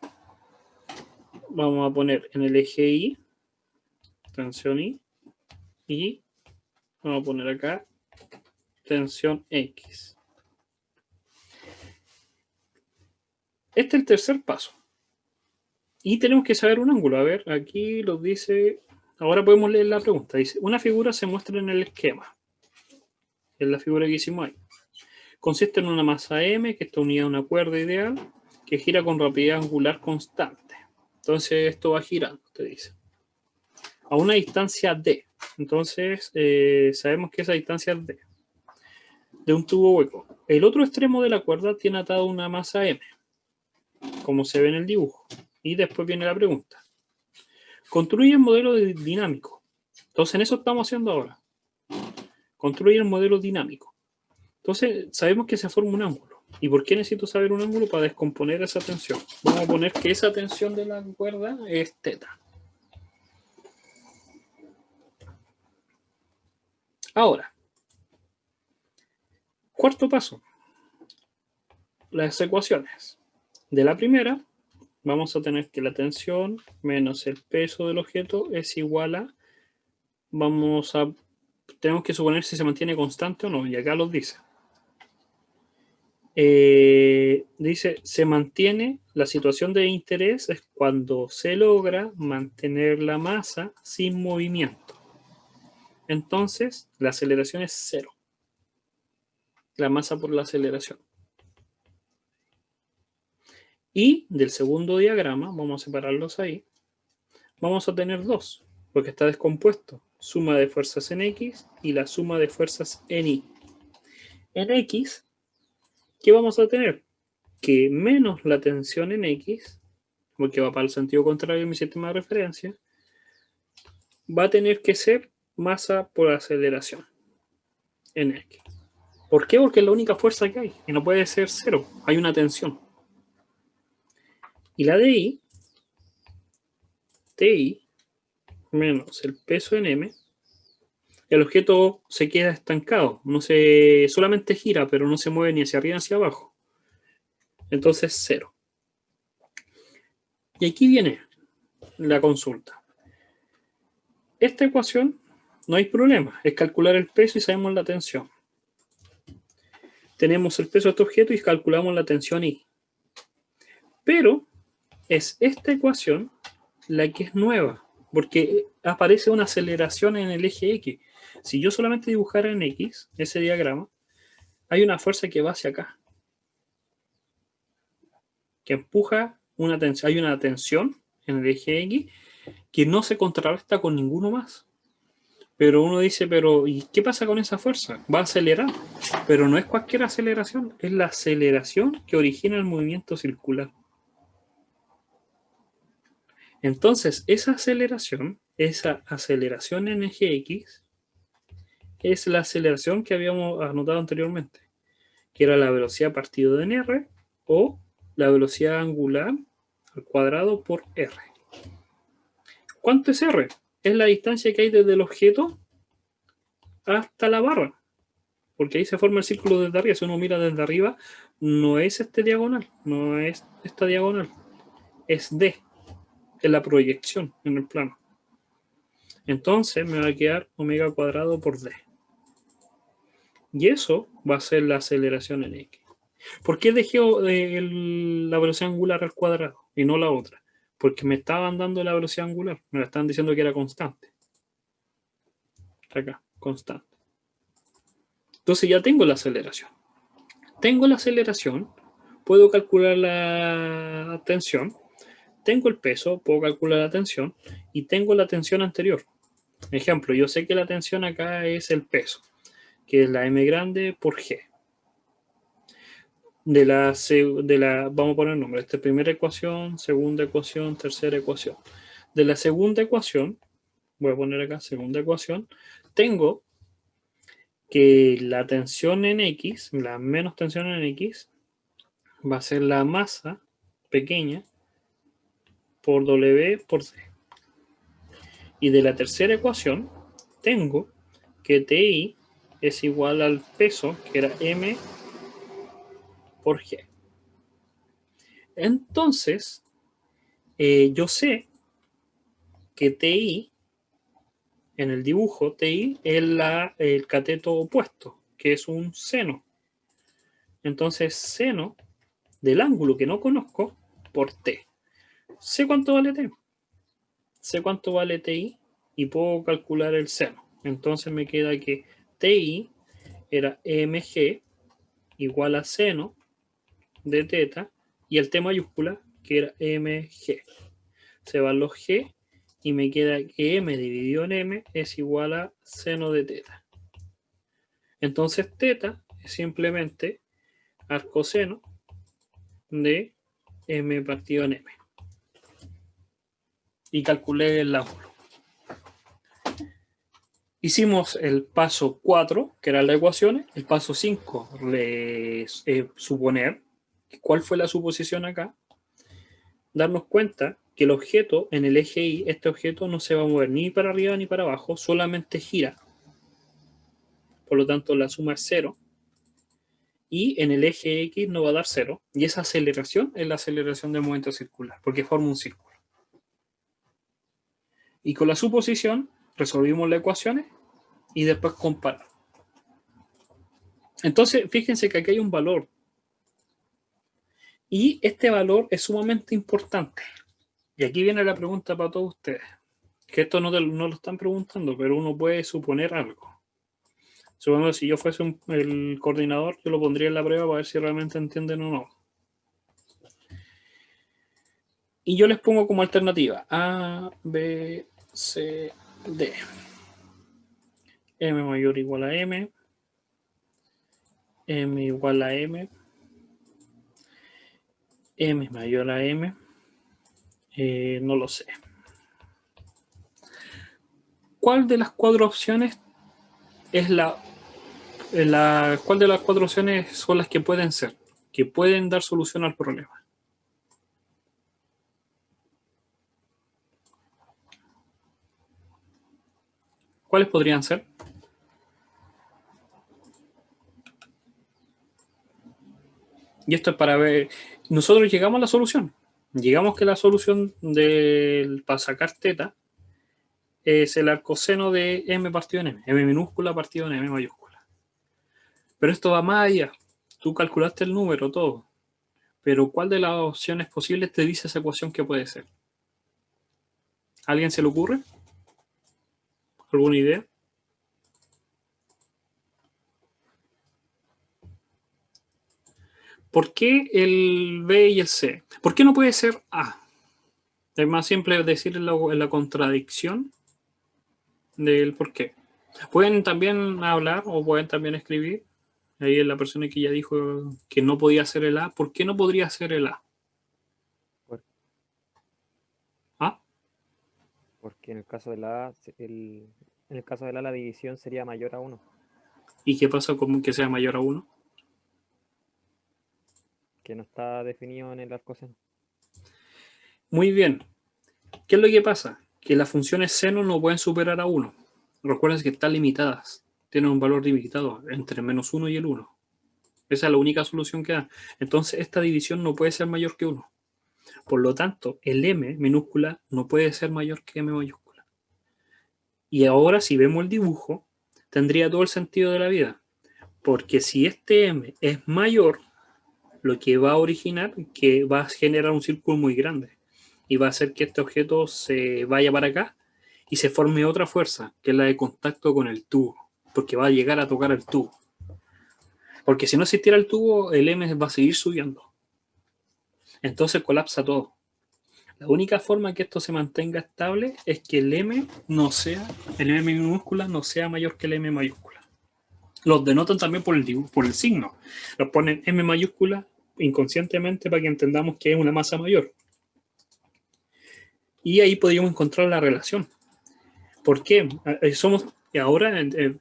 Vamos a poner en el eje Y, tensión Y, y vamos a poner acá tensión X. Este es el tercer paso. Y tenemos que saber un ángulo. A ver, aquí lo dice... Ahora podemos leer la pregunta. Dice, una figura se muestra en el esquema. Es la figura que hicimos ahí. Consiste en una masa M que está unida a una cuerda ideal que gira con rapidez angular constante. Entonces esto va girando, te dice. A una distancia D. Entonces sabemos que esa distancia es D. De un tubo hueco. El otro extremo de la cuerda tiene atado una masa M, como se ve en el dibujo. Y después viene la pregunta. Construye el modelo dinámico. Entonces en eso estamos haciendo ahora. Construye el modelo dinámico. Entonces sabemos que se forma un ángulo. ¿Y por qué necesito saber un ángulo? Para descomponer esa tensión. Vamos a poner que esa tensión de la cuerda es teta. Ahora, cuarto paso. Las ecuaciones. De la primera, vamos a tener que la tensión menos el peso del objeto es igual a... tenemos que suponer si se mantiene constante o no. Y acá los dice. Dice, se mantiene, la situación de interés es cuando se logra mantener la masa sin movimiento. Entonces, la aceleración es cero. La masa por la aceleración. Y del segundo diagrama, vamos a separarlos ahí, vamos a tener dos, porque está descompuesto. Suma de fuerzas en X y la suma de fuerzas en Y. En X, ¿qué vamos a tener? Que menos la tensión en X, porque va para el sentido contrario de mi sistema de referencia, va a tener que ser masa por aceleración en X. ¿Por qué? Porque es la única fuerza que hay y no puede ser cero, hay una tensión. Y la de I, TI, menos el peso en M, el objeto se queda estancado, solamente gira, pero no se mueve ni hacia arriba ni hacia abajo. Entonces, cero. Y aquí viene la consulta. Esta ecuación, no hay problema, es calcular el peso y sabemos la tensión. Tenemos el peso de este objeto y calculamos la tensión I. Pero es esta ecuación la que es nueva, porque aparece una aceleración en el eje X. Si yo solamente dibujara en X ese diagrama, hay una fuerza que va hacia acá, que empuja una tensión. Hay una tensión en el eje X que no se contrarresta con ninguno más. Pero uno dice, ¿y qué pasa con esa fuerza? Va a acelerar, pero no es cualquier aceleración, es la aceleración que origina el movimiento circular. Entonces, esa aceleración en eje X, es la aceleración que habíamos anotado anteriormente, que era la velocidad partido de R o la velocidad angular al cuadrado por R. ¿Cuánto es R? Es la distancia que hay desde el objeto hasta la barra, porque ahí se forma el círculo desde arriba. Si uno mira desde arriba, no es este diagonal, no es esta diagonal, es D, es la proyección en el plano. Entonces me va a quedar omega cuadrado por D. Y eso va a ser la aceleración en X. ¿Por qué dejé la velocidad angular al cuadrado y no la otra? Porque me estaban dando la velocidad angular, me la estaban diciendo que era constante. Acá, constante. Entonces ya tengo la aceleración. Tengo la aceleración, puedo calcular la tensión, tengo el peso, puedo calcular la tensión y tengo la tensión anterior. Ejemplo, yo sé que la tensión acá es el peso, que es la M grande por G. Vamos a poner nombre, esta primera ecuación, segunda ecuación, tercera ecuación. De la segunda ecuación, voy a poner acá segunda ecuación, tengo que la tensión en X, la menos tensión en X, va a ser la masa pequeña por W por C. Y de la tercera ecuación, tengo que TI es igual al peso, que era M por G. Entonces, yo sé que TI, en el dibujo, TI es el cateto opuesto, que es un seno. Entonces, seno del ángulo que no conozco por t. Sé cuánto vale t. Sé cuánto vale ti y puedo calcular el seno. Entonces me queda que ti era mg igual a seno de teta y el t mayúscula que era mg. Se van los g y me queda que m dividido en m es igual a seno de teta. Entonces teta es simplemente arcoseno de m partido en m. Y calculé el ángulo. Hicimos el paso 4, que eran las ecuaciones. El paso 5, suponer. ¿Cuál fue la suposición acá? Darnos cuenta que el objeto en el eje Y, este objeto no se va a mover ni para arriba ni para abajo, solamente gira. Por lo tanto, la suma es 0. Y en el eje X no va a dar 0. Y esa aceleración es la aceleración del movimiento circular, porque forma un círculo. Y con la suposición resolvimos las ecuaciones y después comparar. Entonces, fíjense que aquí hay un valor. Y este valor es sumamente importante. Y aquí viene la pregunta para todos ustedes. Que esto no lo están preguntando, pero uno puede suponer algo. Supongamos, si yo fuese el coordinador, yo lo pondría en la prueba para ver si realmente entienden o no. Y yo les pongo como alternativa A, B, C, D. M mayor o igual a M. M igual a M. M mayor a M. No lo sé. ¿Cuál de las cuatro opciones es cuál de las cuatro opciones son las que pueden ser? Que pueden dar solución al problema. ¿Cuáles podrían ser? Y esto es para ver. Nosotros llegamos a la solución. Llegamos que la solución para sacar teta es el arcoseno de m partido en m. M minúscula partido en m mayúscula. Pero esto va más allá. Tú calculaste el número, todo. Pero ¿cuál de las opciones posibles te dice esa ecuación que puede ser? ¿A alguien se le ocurre? ¿Alguna idea? ¿Por qué el B y el C? ¿Por qué no puede ser A? Es más simple decir en la contradicción del por qué. Pueden también hablar o pueden también escribir. Ahí es la persona que ya dijo que no podía ser el A. ¿Por qué no podría ser el A? ¿Ah?
Porque en el caso de la la división sería mayor a 1,
¿Y qué pasa con que sea mayor a 1?
que no está definido en el arcoseno.
Muy bien. ¿Qué es lo que pasa? Que las funciones seno no pueden superar a 1. Recuerden que están limitadas. Tienen un valor limitado entre menos 1 y el 1. Esa es la única solución que da. Entonces, esta división no puede ser mayor que 1. Por lo tanto, el m minúscula no puede ser mayor que m mayúscula. Y ahora, si vemos el dibujo, tendría todo el sentido de la vida. Porque si este m es mayor, lo que va a originar, que va a generar un círculo muy grande. Y va a hacer que este objeto se vaya para acá y se forme otra fuerza, que es la de contacto con el tubo. Porque va a llegar a tocar el tubo. Porque si no existiera el tubo, el m va a seguir subiendo. Entonces colapsa todo. La única forma que esto se mantenga estable es que el m minúscula no sea mayor que el m mayúscula. Los denotan también por el signo. Los ponen m mayúscula inconscientemente para que entendamos que es una masa mayor. Y ahí podríamos encontrar la relación. ¿Por qué? Ahora,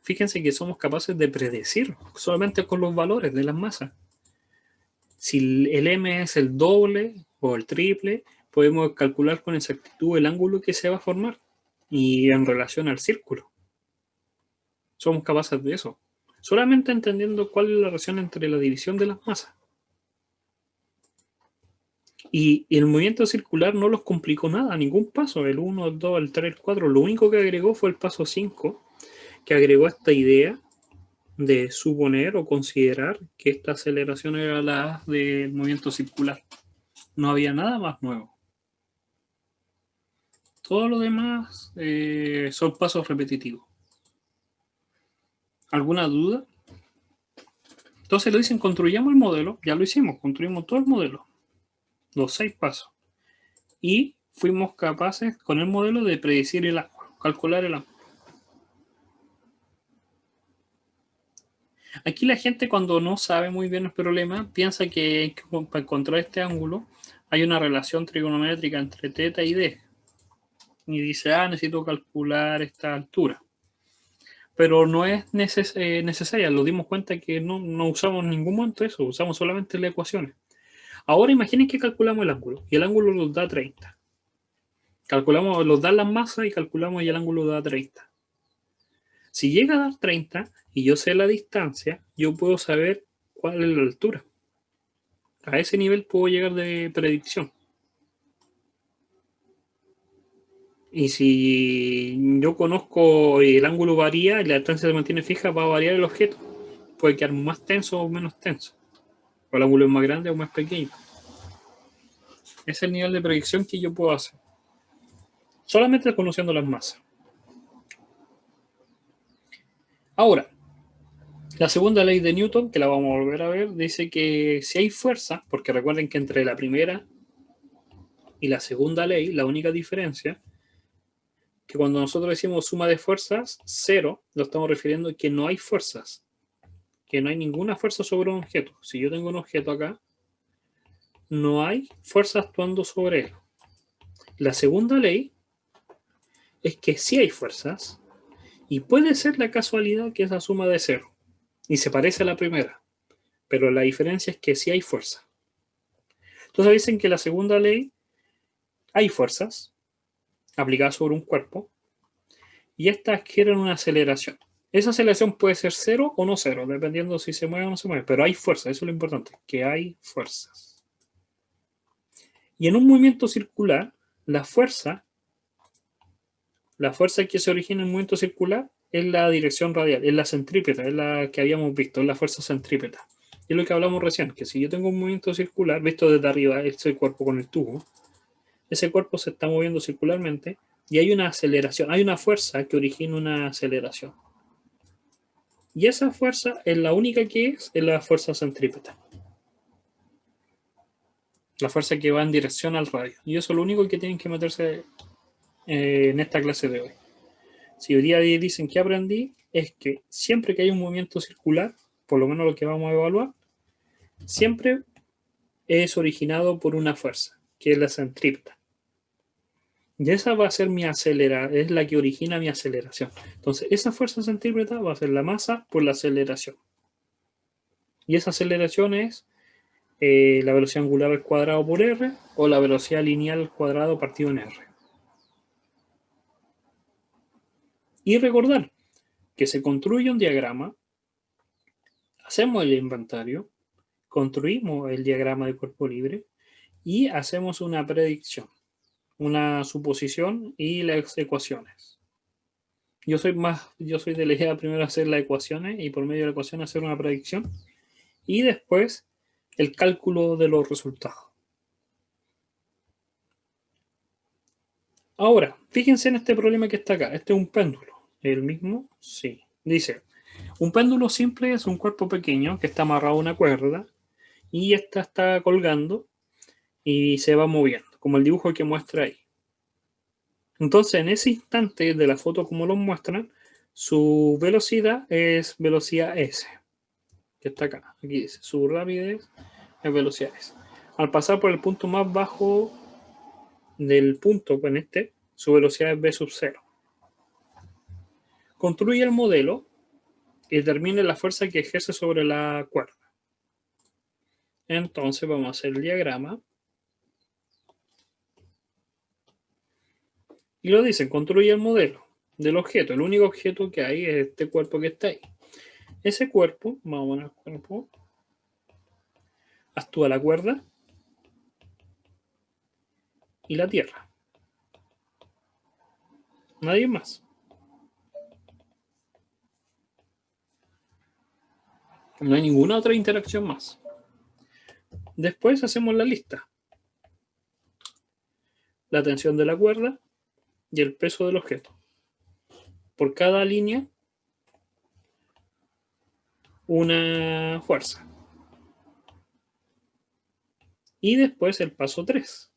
fíjense que somos capaces de predecir solamente con los valores de las masas. Si el m es el doble o el triple, podemos calcular con exactitud el ángulo que se va a formar y en relación al círculo. Somos capaces de eso. Solamente entendiendo cuál es la relación entre la división de las masas. Y el movimiento circular no los complicó nada, ningún paso. El 1, el 2, el 3, el 4. Lo único que agregó fue el paso 5, que agregó esta idea de suponer o considerar que esta aceleración era la del movimiento circular. No había nada más nuevo. Todo lo demás son pasos repetitivos. ¿Alguna duda? Entonces lo dicen, construyamos el modelo. Ya lo hicimos, construimos todo el modelo. Los 6 pasos. Y fuimos capaces con el modelo de predecir el ángulo, calcular el ángulo. Aquí la gente, cuando no sabe muy bien el problema, piensa que para encontrar este ángulo hay una relación trigonométrica entre θ y d. Y dice, necesito calcular esta altura. Pero no es necesaria. Nos dimos cuenta que no usamos en ningún momento eso, usamos solamente las ecuaciones. Ahora imaginen que calculamos el ángulo y el ángulo nos da 30. Calculamos, nos da las masas y calculamos y el ángulo da 30. Si llega a dar 30 y yo sé la distancia, yo puedo saber cuál es la altura. A ese nivel puedo llegar de predicción. Y si yo conozco el ángulo varía y la distancia se mantiene fija, va a variar el objeto. Puede quedar más tenso o menos tenso. O el ángulo es más grande o más pequeño. Ese es el nivel de predicción que yo puedo hacer. Solamente conociendo las masas. Ahora, la segunda ley de Newton, que la vamos a volver a ver, dice que si hay fuerza, porque recuerden que entre la primera y la segunda ley, la única diferencia, que cuando nosotros decimos suma de fuerzas, cero, lo estamos refiriendo a que no hay fuerzas, que no hay ninguna fuerza sobre un objeto. Si yo tengo un objeto acá, no hay fuerza actuando sobre él. La segunda ley es que sí hay fuerzas y puede ser la casualidad que esa suma de cero y se parece a la primera, pero la diferencia es que sí hay fuerza. Entonces dicen que la segunda ley hay fuerzas aplicadas sobre un cuerpo y estas adquieren una aceleración. Esa aceleración puede ser cero o no cero, dependiendo si se mueve o no se mueve, pero hay fuerza, eso es lo importante, que hay fuerzas. Y en un movimiento circular, la fuerza que se origina en un movimiento circular es la dirección radial, es la centrípeta, es la que habíamos visto, es la fuerza centrípeta. Y es lo que hablamos recién, que si yo tengo un movimiento circular, visto desde arriba, ese cuerpo con el tubo, ese cuerpo se está moviendo circularmente y hay una aceleración, hay una fuerza que origina una aceleración. Y esa fuerza es la única que es la fuerza centrípeta. La fuerza que va en dirección al radio. Y eso es lo único que tienen que meterse en esta clase de hoy. Si hoy día dicen que aprendí, es que siempre que hay un movimiento circular, por lo menos lo que vamos a evaluar, siempre es originado por una fuerza, que es la centrípeta. Y esa va a ser mi aceleración, es la que origina mi aceleración. Entonces, esa fuerza centrípeta va a ser la masa por la aceleración. Y esa aceleración es la velocidad angular al cuadrado por r o la velocidad lineal al cuadrado partido en r. Y recordar que se construye un diagrama, hacemos el inventario, construimos el diagrama de cuerpo libre y hacemos una predicción, una suposición y las ecuaciones. Yo soy de la idea primero hacer las ecuaciones y por medio de la ecuación hacer una predicción y después el cálculo de los resultados. Ahora, fíjense en este problema que está acá. Este es un péndulo. ¿El mismo? Sí. Dice, un péndulo simple es un cuerpo pequeño que está amarrado a una cuerda y esta está colgando y se va moviendo, como el dibujo que muestra ahí. Entonces, en ese instante de la foto como lo muestran, su velocidad es velocidad S, que está acá. Aquí dice, su rapidez es velocidad S. Al pasar por el punto más bajo del punto, en su velocidad es v sub 0. Construye el modelo y determine la fuerza que ejerce sobre la cuerda. Entonces vamos a hacer el diagrama. Y lo dicen, construye el modelo del objeto. El único objeto que hay es este cuerpo que está ahí. Ese cuerpo, vamos a poner el cuerpo, actúa la cuerda y la tierra. Nadie más. No hay ninguna otra interacción más. Después hacemos la lista. La tensión de la cuerda y el peso del objeto. Por cada línea, una fuerza. Y después el paso 3,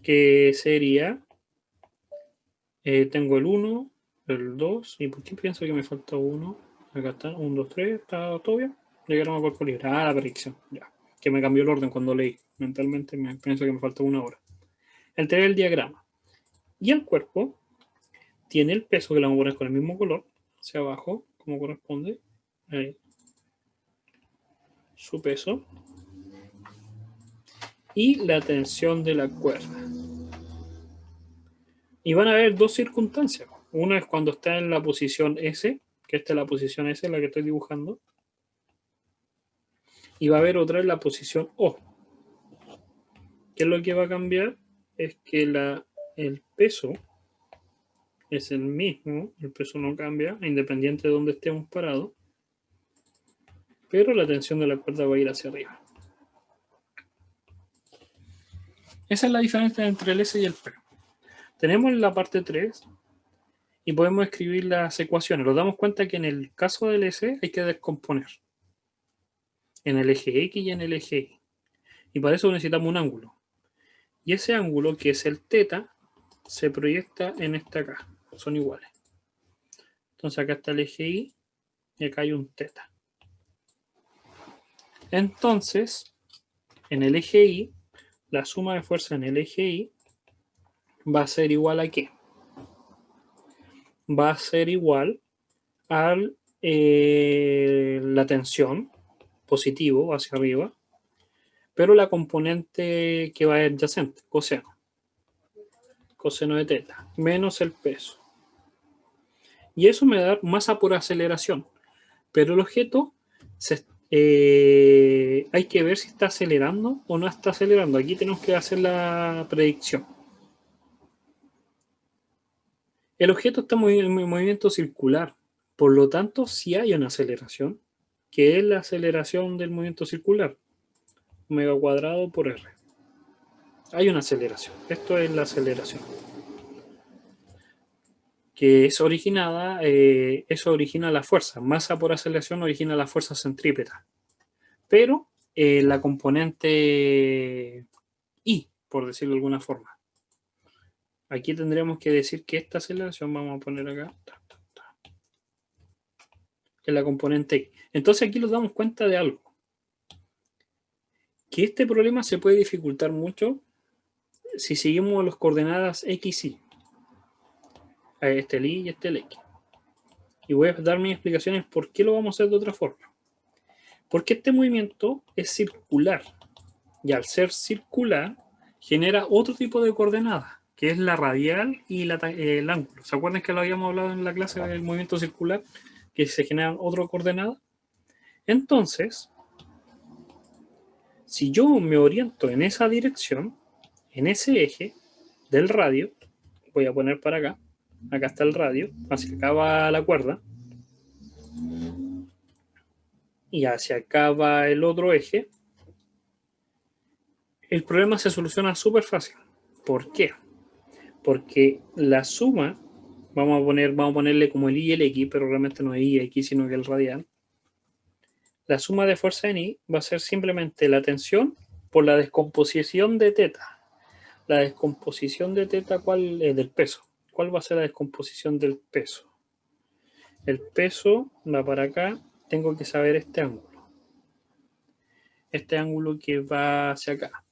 que sería, tengo el 1, el 2, ¿y por qué pienso que me falta 1? Acá está, 1, 2, 3, ¿está todo bien? Llegaron a cuerpo libre. Ah, la predicción, ya. Que me cambió el orden cuando leí. Mentalmente me pienso que me falta 1 hora. Alteré el diagrama. Y el cuerpo tiene el peso, que lo vamos a poner con el mismo color, hacia abajo, como corresponde. Ahí. Su peso. Y la tensión de la cuerda. Y van a haber dos circunstancias. Una es cuando está en la posición S, que esta es la posición S, la que estoy dibujando. Y va a haber otra en la posición O. ¿Qué es lo que va a cambiar? Es que el peso es el mismo, el peso no cambia, independiente de dónde estemos parados, pero la tensión de la cuerda va a ir hacia arriba. Esa es la diferencia entre el S y el P. Tenemos la parte 3 y podemos escribir las ecuaciones. Nos damos cuenta que en el caso del S hay que descomponer en el eje X y en el eje Y. Y para eso necesitamos un ángulo. Y ese ángulo, que es el teta, se proyecta en este acá. Son iguales. Entonces acá está el eje Y y acá hay un teta. Entonces, en el eje Y, la suma de fuerza en el eje Y va a ser igual a ¿qué? Va a ser igual a la tensión, positivo, hacia arriba, pero la componente que va adyacente, coseno de teta, menos el peso. Y eso me da masa por aceleración. Pero el objeto hay que ver si está acelerando o no está acelerando. Aquí tenemos que hacer la predicción. El objeto está en movimiento circular. Por lo tanto, si hay una aceleración, que es la aceleración del movimiento circular, omega cuadrado por R. Hay una aceleración. Esto es la aceleración. Que es originada, eso origina la fuerza. Masa por aceleración origina la fuerza centrípeta. Pero la componente I, por decirlo de alguna forma. Aquí tendremos que decir que esta aceleración, vamos a poner acá, es la componente I. Entonces aquí nos damos cuenta de algo. Que este problema se puede dificultar mucho si seguimos las coordenadas X, Y. Este el Y y este el X. Y voy a dar mis explicaciones por qué lo vamos a hacer de otra forma. Porque este movimiento es circular. Y al ser circular, genera otro tipo de coordenadas, que es la radial y el ángulo. ¿Se acuerdan que lo habíamos hablado en la clase del movimiento circular? Que se generan otra coordenada. Entonces, si yo me oriento en esa dirección, en ese eje del radio, voy a poner para acá, acá está el radio, hacia acá va la cuerda, y hacia acá va el otro eje, el problema se soluciona súper fácil. ¿Por qué? Porque la suma, vamos a ponerle como el Y y el X, pero realmente no es Y y X, sino que el radial. La suma de fuerza en I va a ser simplemente la tensión por la descomposición de teta. La descomposición de teta, ¿cuál es? Del peso. ¿Cuál va a ser la descomposición del peso? El peso va para acá, tengo que saber este ángulo. Este ángulo que va hacia acá.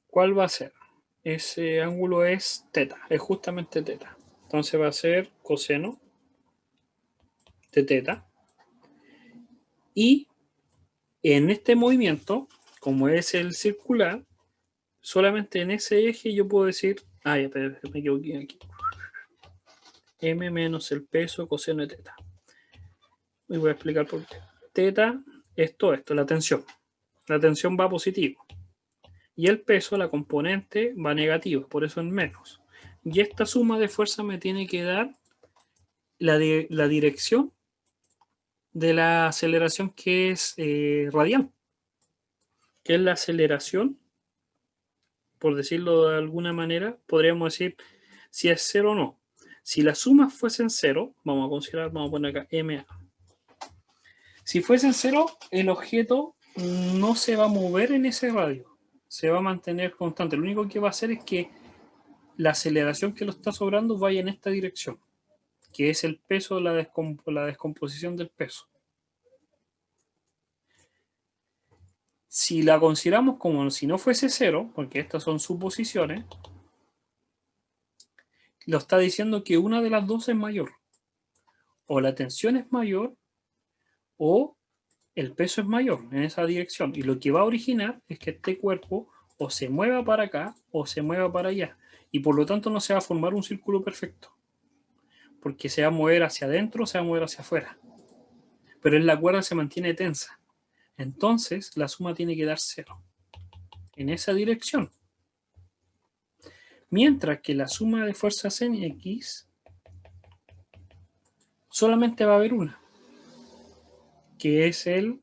¿Cuál va a ser? Ese ángulo es teta, es justamente teta. Entonces va a ser coseno de teta. Y en este movimiento, como es el circular, solamente en ese eje yo puedo decir, ya, pero me equivoqué aquí. M menos el peso coseno de teta. Y voy a explicar por qué. Teta es todo esto, la tensión. La tensión va positivo. Y el peso, la componente, va negativa, por eso en menos. Y esta suma de fuerza me tiene que dar la dirección de la aceleración que es radial, que es la aceleración, por decirlo de alguna manera, podríamos decir si es cero o no. Si las sumas fuesen cero, vamos a considerar, vamos a poner acá MA. Si fuesen cero, el objeto no se va a mover en ese radio, se va a mantener constante. Lo único que va a hacer es que la aceleración que lo está sobrando vaya en esta dirección, que es el peso, la descomposición del peso. Si la consideramos como si no fuese cero, porque estas son suposiciones, lo está diciendo que una de las dos es mayor. O la tensión es mayor o el peso es mayor en esa dirección. Y lo que va a originar es que este cuerpo o se mueva para acá o se mueva para allá. Y por lo tanto no se va a formar un círculo perfecto. Porque se va a mover hacia adentro o se va a mover hacia afuera. Pero en la cuerda se mantiene tensa. Entonces la suma tiene que dar cero. En esa dirección. Mientras que la suma de fuerzas en X solamente va a haber una, que es el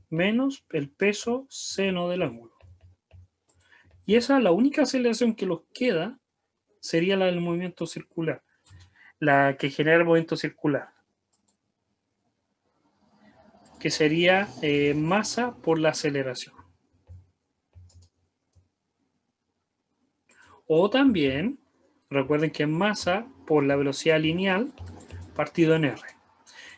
menos el peso seno del ángulo. Y esa, la única aceleración que nos queda sería la del movimiento circular, la que genera el movimiento circular, que sería masa por la aceleración. O también, recuerden que es masa por la velocidad lineal partido en R.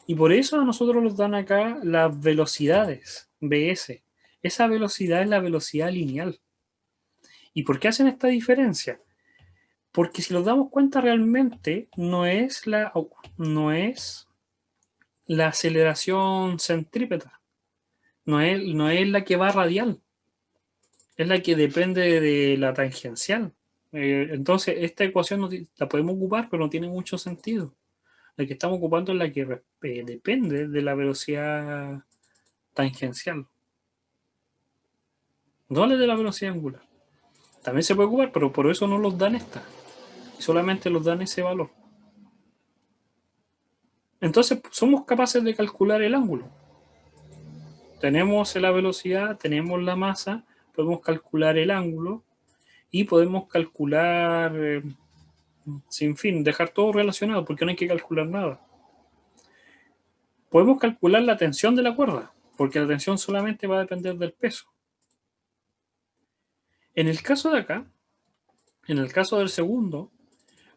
Y por eso a nosotros nos dan acá las velocidades, BS. Esa velocidad es la velocidad lineal. ¿Y por qué hacen esta diferencia? Porque si nos damos cuenta realmente no es la aceleración centrípeta, no es la que va radial, es la que depende de la tangencial. Entonces esta ecuación la podemos ocupar, pero no tiene mucho sentido. La que estamos ocupando es la que depende de la velocidad tangencial, no la de la velocidad angular. También se puede ocupar, pero por eso no los dan esta. Solamente los dan ese valor. Entonces somos capaces de calcular el ángulo. Tenemos la velocidad, tenemos la masa, podemos calcular el ángulo y podemos calcular, sin fin, dejar todo relacionado porque no hay que calcular nada. Podemos calcular la tensión de la cuerda, porque la tensión solamente va a depender del peso. En el caso de acá, en el caso del segundo,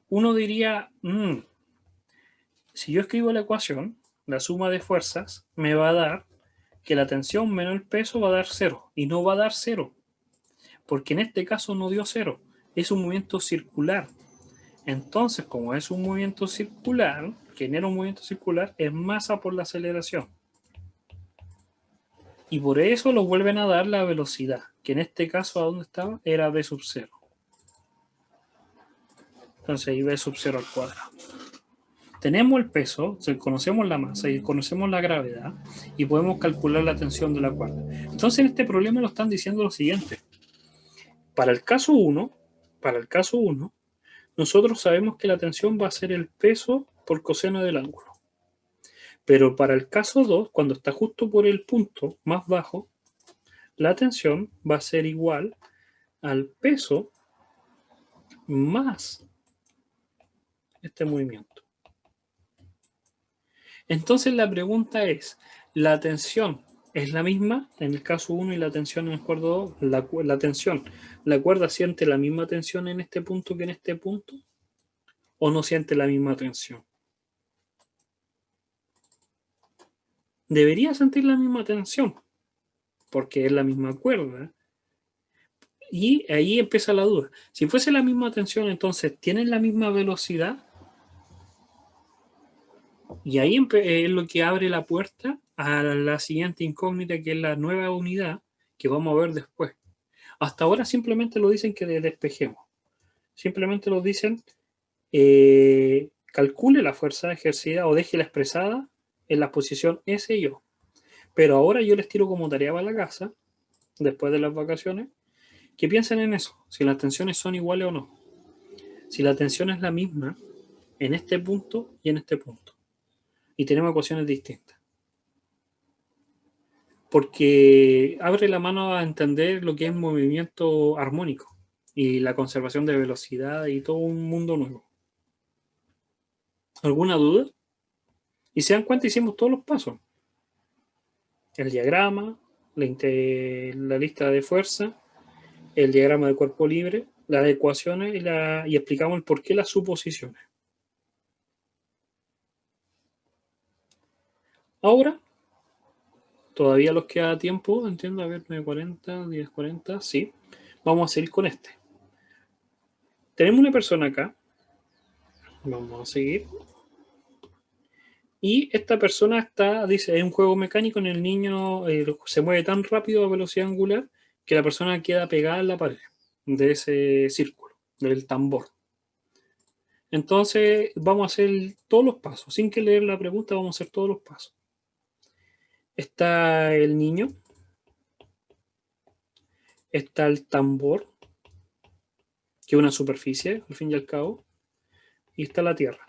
uno diría, si yo escribo la ecuación, la suma de fuerzas me va a dar que la tensión menos el peso va a dar cero, y no va a dar cero, porque en este caso no dio cero, es un movimiento circular. Entonces, como es un movimiento circular, genera un movimiento circular, es masa por la aceleración. Y por eso lo vuelven a dar la velocidad, que en este caso, ¿a dónde estaba? Era v sub 0. Entonces ahí v sub 0 al cuadrado. Tenemos el peso, conocemos la masa y conocemos la gravedad y podemos calcular la tensión de la cuerda. Entonces en este problema lo están diciendo lo siguiente. Para el caso 1, nosotros sabemos que la tensión va a ser el peso por coseno del ángulo. Pero para el caso 2, cuando está justo por el punto más bajo, la tensión va a ser igual al peso más este movimiento. Entonces la pregunta es, ¿la tensión es la misma en el caso 1 y la tensión en el caso 2? La tensión, ¿la cuerda siente la misma tensión en este punto que en este punto? ¿O no siente la misma tensión? Debería sentir la misma tensión, porque es la misma cuerda. Y ahí empieza la duda. Si fuese la misma tensión, entonces, ¿tienen la misma velocidad? Y ahí es lo que abre la puerta a la siguiente incógnita, que es la nueva unidad que vamos a ver después. Hasta ahora simplemente lo dicen que despejemos. Simplemente lo dicen, calcule la fuerza ejercida o déjela expresada en la posición S y O. Pero ahora yo les tiro como tarea para la casa, después de las vacaciones, que piensen en eso, si las tensiones son iguales o no. Si la tensión es la misma en este punto y en este punto. Y tenemos ecuaciones distintas. porque abre la mano a entender lo que es movimiento armónico y la conservación de velocidad y todo un mundo nuevo. ¿Alguna duda? Y se dan cuenta, hicimos todos los pasos. El diagrama, la lista de fuerza, el diagrama de cuerpo libre, las ecuaciones y explicamos el por qué las suposiciones. Ahora, todavía nos queda tiempo, entiendo, a ver, 9:40, 10:40, sí. Vamos a seguir con este. Tenemos una persona acá. Vamos a seguir. Y esta persona dice, es un juego mecánico en el niño, se mueve tan rápido a velocidad angular que la persona queda pegada en la pared de ese círculo, del tambor. Entonces vamos a hacer todos los pasos. Sin que leer la pregunta, vamos a hacer todos los pasos. Está el niño. Está el tambor, que es una superficie, al fin y al cabo. Y está la tierra.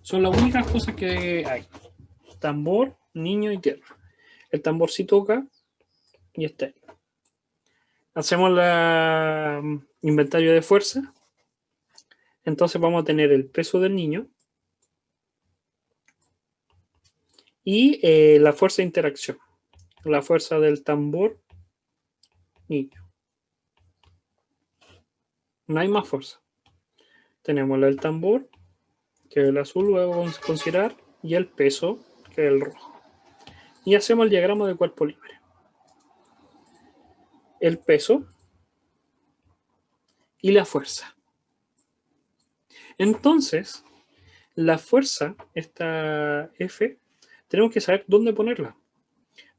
Son las únicas cosas que hay. Tambor, niño y tierra. El tambor sí toca y está ahí. Hacemos el inventario de fuerza. Entonces vamos a tener el peso del niño y la fuerza de interacción. La fuerza del tambor, niño. No hay más fuerza. Tenemos la del tambor, que es el azul, luego vamos a considerar, y el peso, que es el rojo. Y hacemos el diagrama de cuerpo libre. El peso y la fuerza. Entonces, la fuerza, esta F, tenemos que saber dónde ponerla.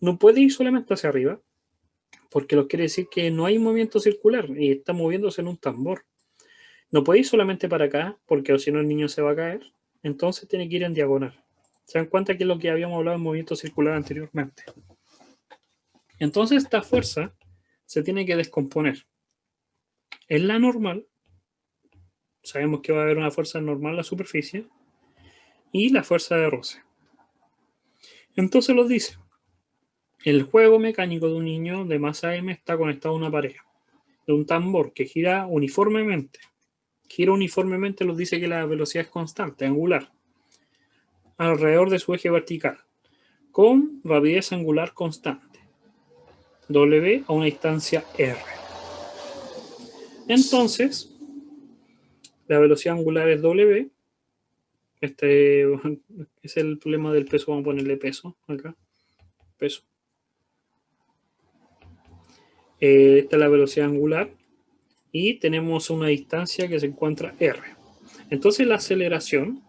No puede ir solamente hacia arriba, porque lo quiere decir que no hay movimiento circular y está moviéndose en un tambor. No puede ir solamente para acá, porque si no el niño se va a caer. Entonces tiene que ir en diagonal. ¿Se dan cuenta que es lo que habíamos hablado en movimiento circular anteriormente? Entonces esta fuerza se tiene que descomponer. En la normal, sabemos que va a haber una fuerza normal en la superficie y la fuerza de roce. Entonces los dice, el juego mecánico de un niño de masa M está conectado a una pared de un tambor que gira uniformemente. Gira uniformemente, nos dice que la velocidad es constante, angular, alrededor de su eje vertical, con rapidez angular constante, W a una distancia R. Entonces, la velocidad angular es W. Este es el problema del peso, vamos a ponerle peso acá, peso. Esta es la velocidad angular y tenemos una distancia que se encuentra R. Entonces la aceleración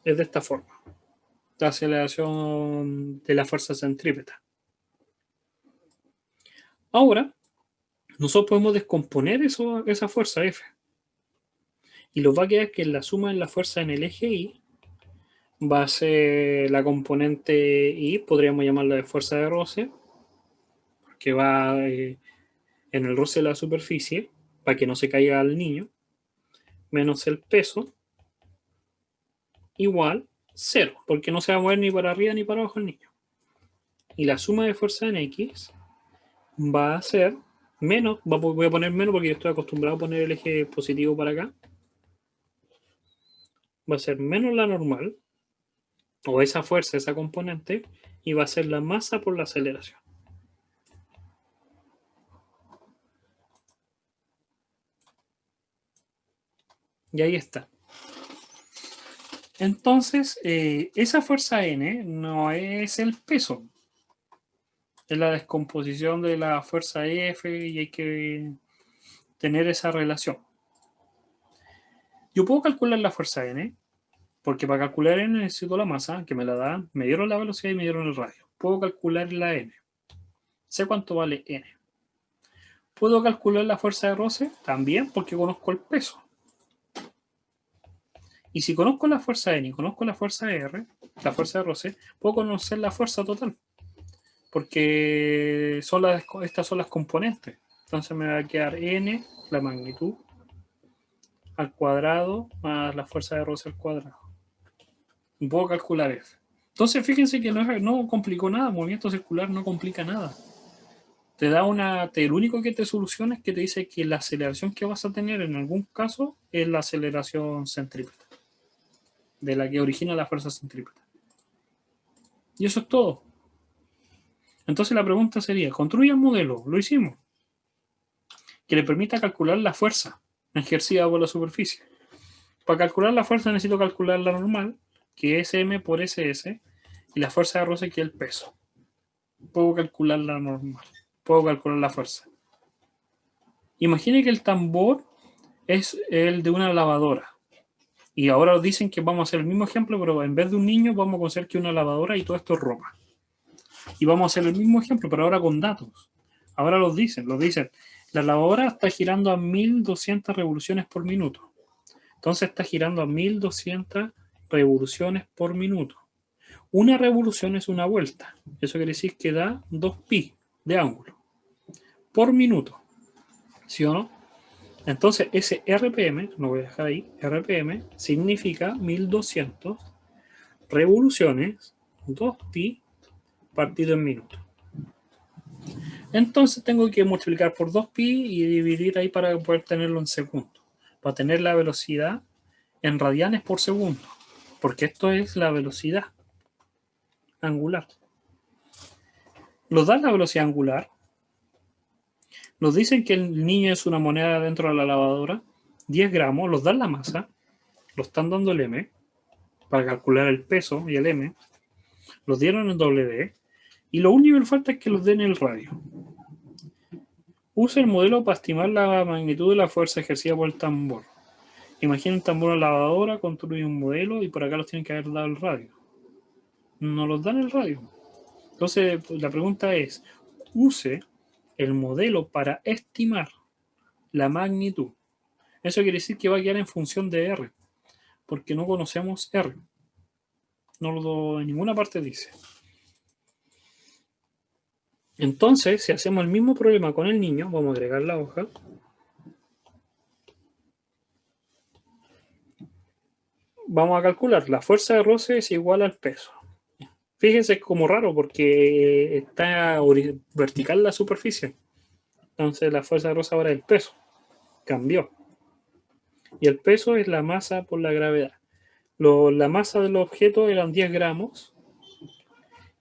es de esta forma. La aceleración de la fuerza centrípeta. Ahora, nosotros podemos descomponer esa fuerza F. Y nos va a quedar que la suma de la fuerza en el eje Y va a ser la componente Y, podríamos llamarla de fuerza de roce, que va en el roce de la superficie, para que no se caiga al niño, menos el peso, igual 0, porque no se va a mover ni para arriba ni para abajo el niño. Y la suma de fuerza en X va a ser menos, voy a poner menos porque yo estoy acostumbrado a poner el eje positivo para acá, va a ser menos la normal, o esa fuerza, esa componente, y va a ser la masa por la aceleración. Y ahí está. Entonces, esa fuerza N no es el peso, es la descomposición de la fuerza F y hay que tener esa relación. Yo puedo calcular la fuerza N, porque para calcular N necesito la masa, que me la dan, me dieron la velocidad y me dieron el radio. Puedo calcular la N. Sé cuánto vale N. ¿Puedo calcular la fuerza de roce? También, porque conozco el peso. Y si conozco la fuerza N y conozco la fuerza R, la fuerza de roce, puedo conocer la fuerza total. Porque estas son las componentes. Entonces me va a quedar N, la magnitud, al cuadrado, más la fuerza de roce al cuadrado. y puedo calcular eso. Entonces, fíjense que no complicó nada, movimiento circular no complica nada. Te da el único que te soluciona es que te dice que la aceleración que vas a tener en algún caso es la aceleración centrípeta, de la que origina la fuerza centrípeta. Y eso es todo. Entonces la pregunta sería, construye un modelo, lo hicimos, que le permita calcular la fuerza ejercida por la superficie. Para calcular la fuerza necesito calcular la normal, que es M por SS, y la fuerza de roce, que es el peso. Puedo calcular la normal, puedo calcular la fuerza. Imagine que el tambor es el de una lavadora. Y ahora dicen que vamos a hacer el mismo ejemplo, pero en vez de un niño vamos a hacer que una lavadora y todo esto es ropa. Y vamos a hacer el mismo ejemplo, pero ahora con datos. Ahora los dicen. La lavadora está girando a 1200 revoluciones por minuto. Entonces está girando a 1200 revoluciones por minuto. Una revolución es una vuelta. Eso quiere decir que da 2pi de ángulo por minuto. ¿Sí o no? Entonces ese RPM, lo voy a dejar ahí, RPM significa 1200 revoluciones, 2pi partido en minuto. Entonces tengo que multiplicar por 2pi y dividir ahí para poder tenerlo en segundos. Para tener la velocidad en radianes por segundo. Porque esto es la velocidad angular. Nos da la velocidad angular. Nos dicen que el niño es una moneda dentro de la lavadora. 10 gramos. Nos dan la masa. Lo están dando el M. Para calcular el peso y el M. Los dieron en W. Y lo único que falta es que los den el radio. Usa el modelo para estimar la magnitud de la fuerza ejercida por el tambor. Imagina un tambor en la lavadora, construye un modelo y por acá los tienen que haber dado el radio. No los dan el radio. Entonces, la pregunta es, use el modelo para estimar la magnitud. Eso quiere decir que va a quedar en función de R, porque no conocemos R. En ninguna parte dice. Entonces, si hacemos el mismo problema con el niño, vamos a agregar la hoja. Vamos a calcular, la fuerza de roce es igual al peso. Fíjense, es como raro porque está vertical la superficie. Entonces la fuerza de roce ahora es el peso. Cambió. Y el peso es la masa por la gravedad. La masa del objeto eran 10 gramos.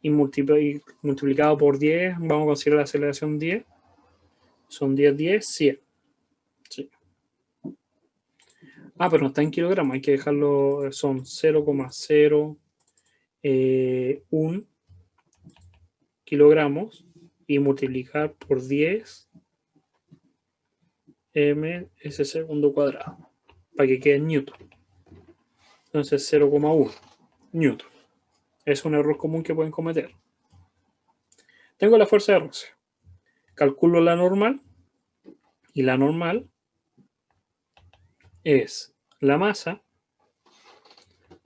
Y multiplicado por 10, vamos a considerar la aceleración 10. Son 10, 100. Sí. Pero no está en kilogramos, hay que dejarlo, son 0,01 kilogramos y multiplicar por 10 m ese segundo cuadrado para que quede en newton. Entonces 0,1 newton. Es un error común que pueden cometer. Tengo la fuerza de roce. Calculo la normal y la normal es la masa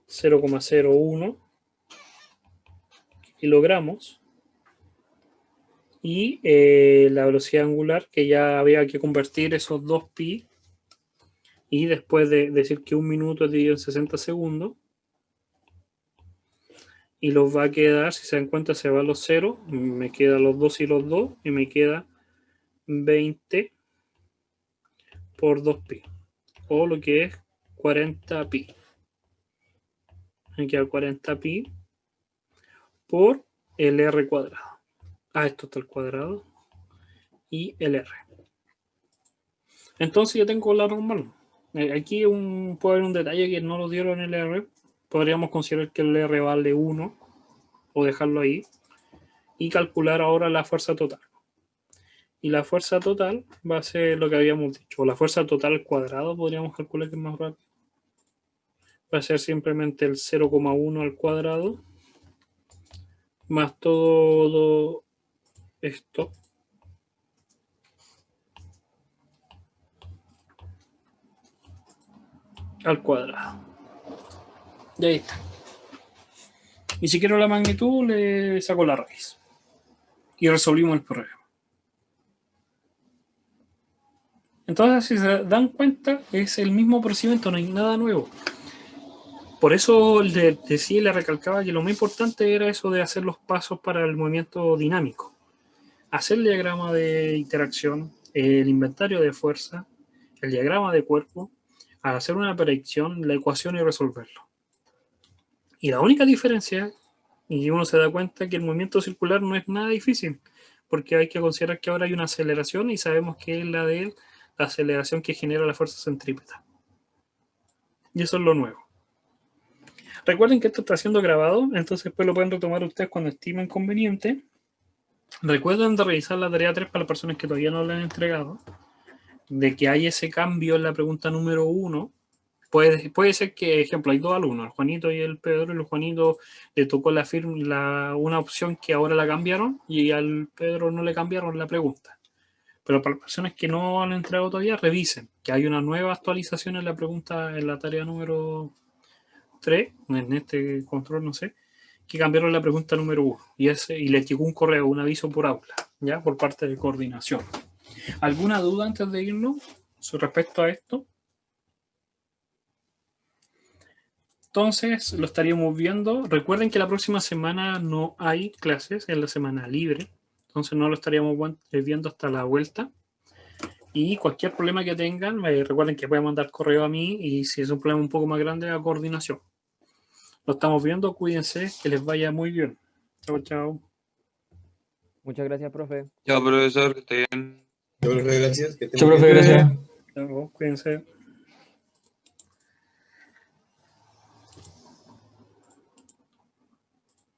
0,01 kilogramos y la velocidad angular, que ya había que convertir esos 2pi y después de decir que un minuto es dividido en 60 segundos y los va a quedar, si se dan cuenta se van los ceros, me quedan los 2 y los 2 y me queda 20 por 2pi o lo que es 40pi. Me queda 40pi por el r cuadrado. Esto está al cuadrado y el r. Entonces yo tengo la normal. Aquí puede haber un detalle que no lo dieron en el r. Podríamos considerar que el r vale 1 o dejarlo ahí y calcular ahora la fuerza total. Y la fuerza total va a ser lo que habíamos dicho. La fuerza total al cuadrado podríamos calcular que es más rápido. Va a ser simplemente el 0,1 al cuadrado más todo esto al cuadrado. Y ahí está. Y si quiero la magnitud, le saco la raíz. Y resolvimos el problema. Entonces, si se dan cuenta, es el mismo procedimiento, no hay nada nuevo. Por eso decía y le recalcaba que lo más importante era eso de hacer los pasos para el movimiento dinámico. Hacer el diagrama de interacción, el inventario de fuerza, el diagrama de cuerpo, hacer una predicción, la ecuación y resolverlo. Y la única diferencia, y uno se da cuenta que el movimiento circular no es nada difícil, porque hay que considerar que ahora hay una aceleración y sabemos que es la de la aceleración que genera la fuerza centrípeta. Y eso es lo nuevo. Recuerden que esto está siendo grabado, entonces después lo pueden retomar ustedes cuando estimen conveniente. Recuerden de revisar la tarea 3 para las personas que todavía no la han entregado, de que hay ese cambio en la pregunta número 1. Puede ser que, ejemplo, hay dos alumnos, el Juanito y el Pedro, y el Juanito le tocó una opción que ahora la cambiaron y al Pedro no le cambiaron la pregunta. Pero para las personas que no han entregado todavía, revisen que hay una nueva actualización en la pregunta, en la tarea número 3, en este control, no sé, que cambiaron la pregunta número 1 y les llegó un correo, un aviso por aula, ya por parte de coordinación. ¿Alguna duda antes de irnos respecto a esto? Entonces lo estaríamos viendo. Recuerden que la próxima semana no hay clases, es la semana libre. Entonces no lo estaríamos viendo hasta la vuelta. Y cualquier problema que tengan, recuerden que pueden mandar correo a mí y si es un problema un poco más grande, a coordinación. Lo estamos viendo, cuídense, que les vaya muy bien. Chao, chao.
Muchas gracias, profe.
Chao, profesor, que esté bien.
Chao, profe, gracias. Que
Chao, profe, gracias.
Chao, cuídense.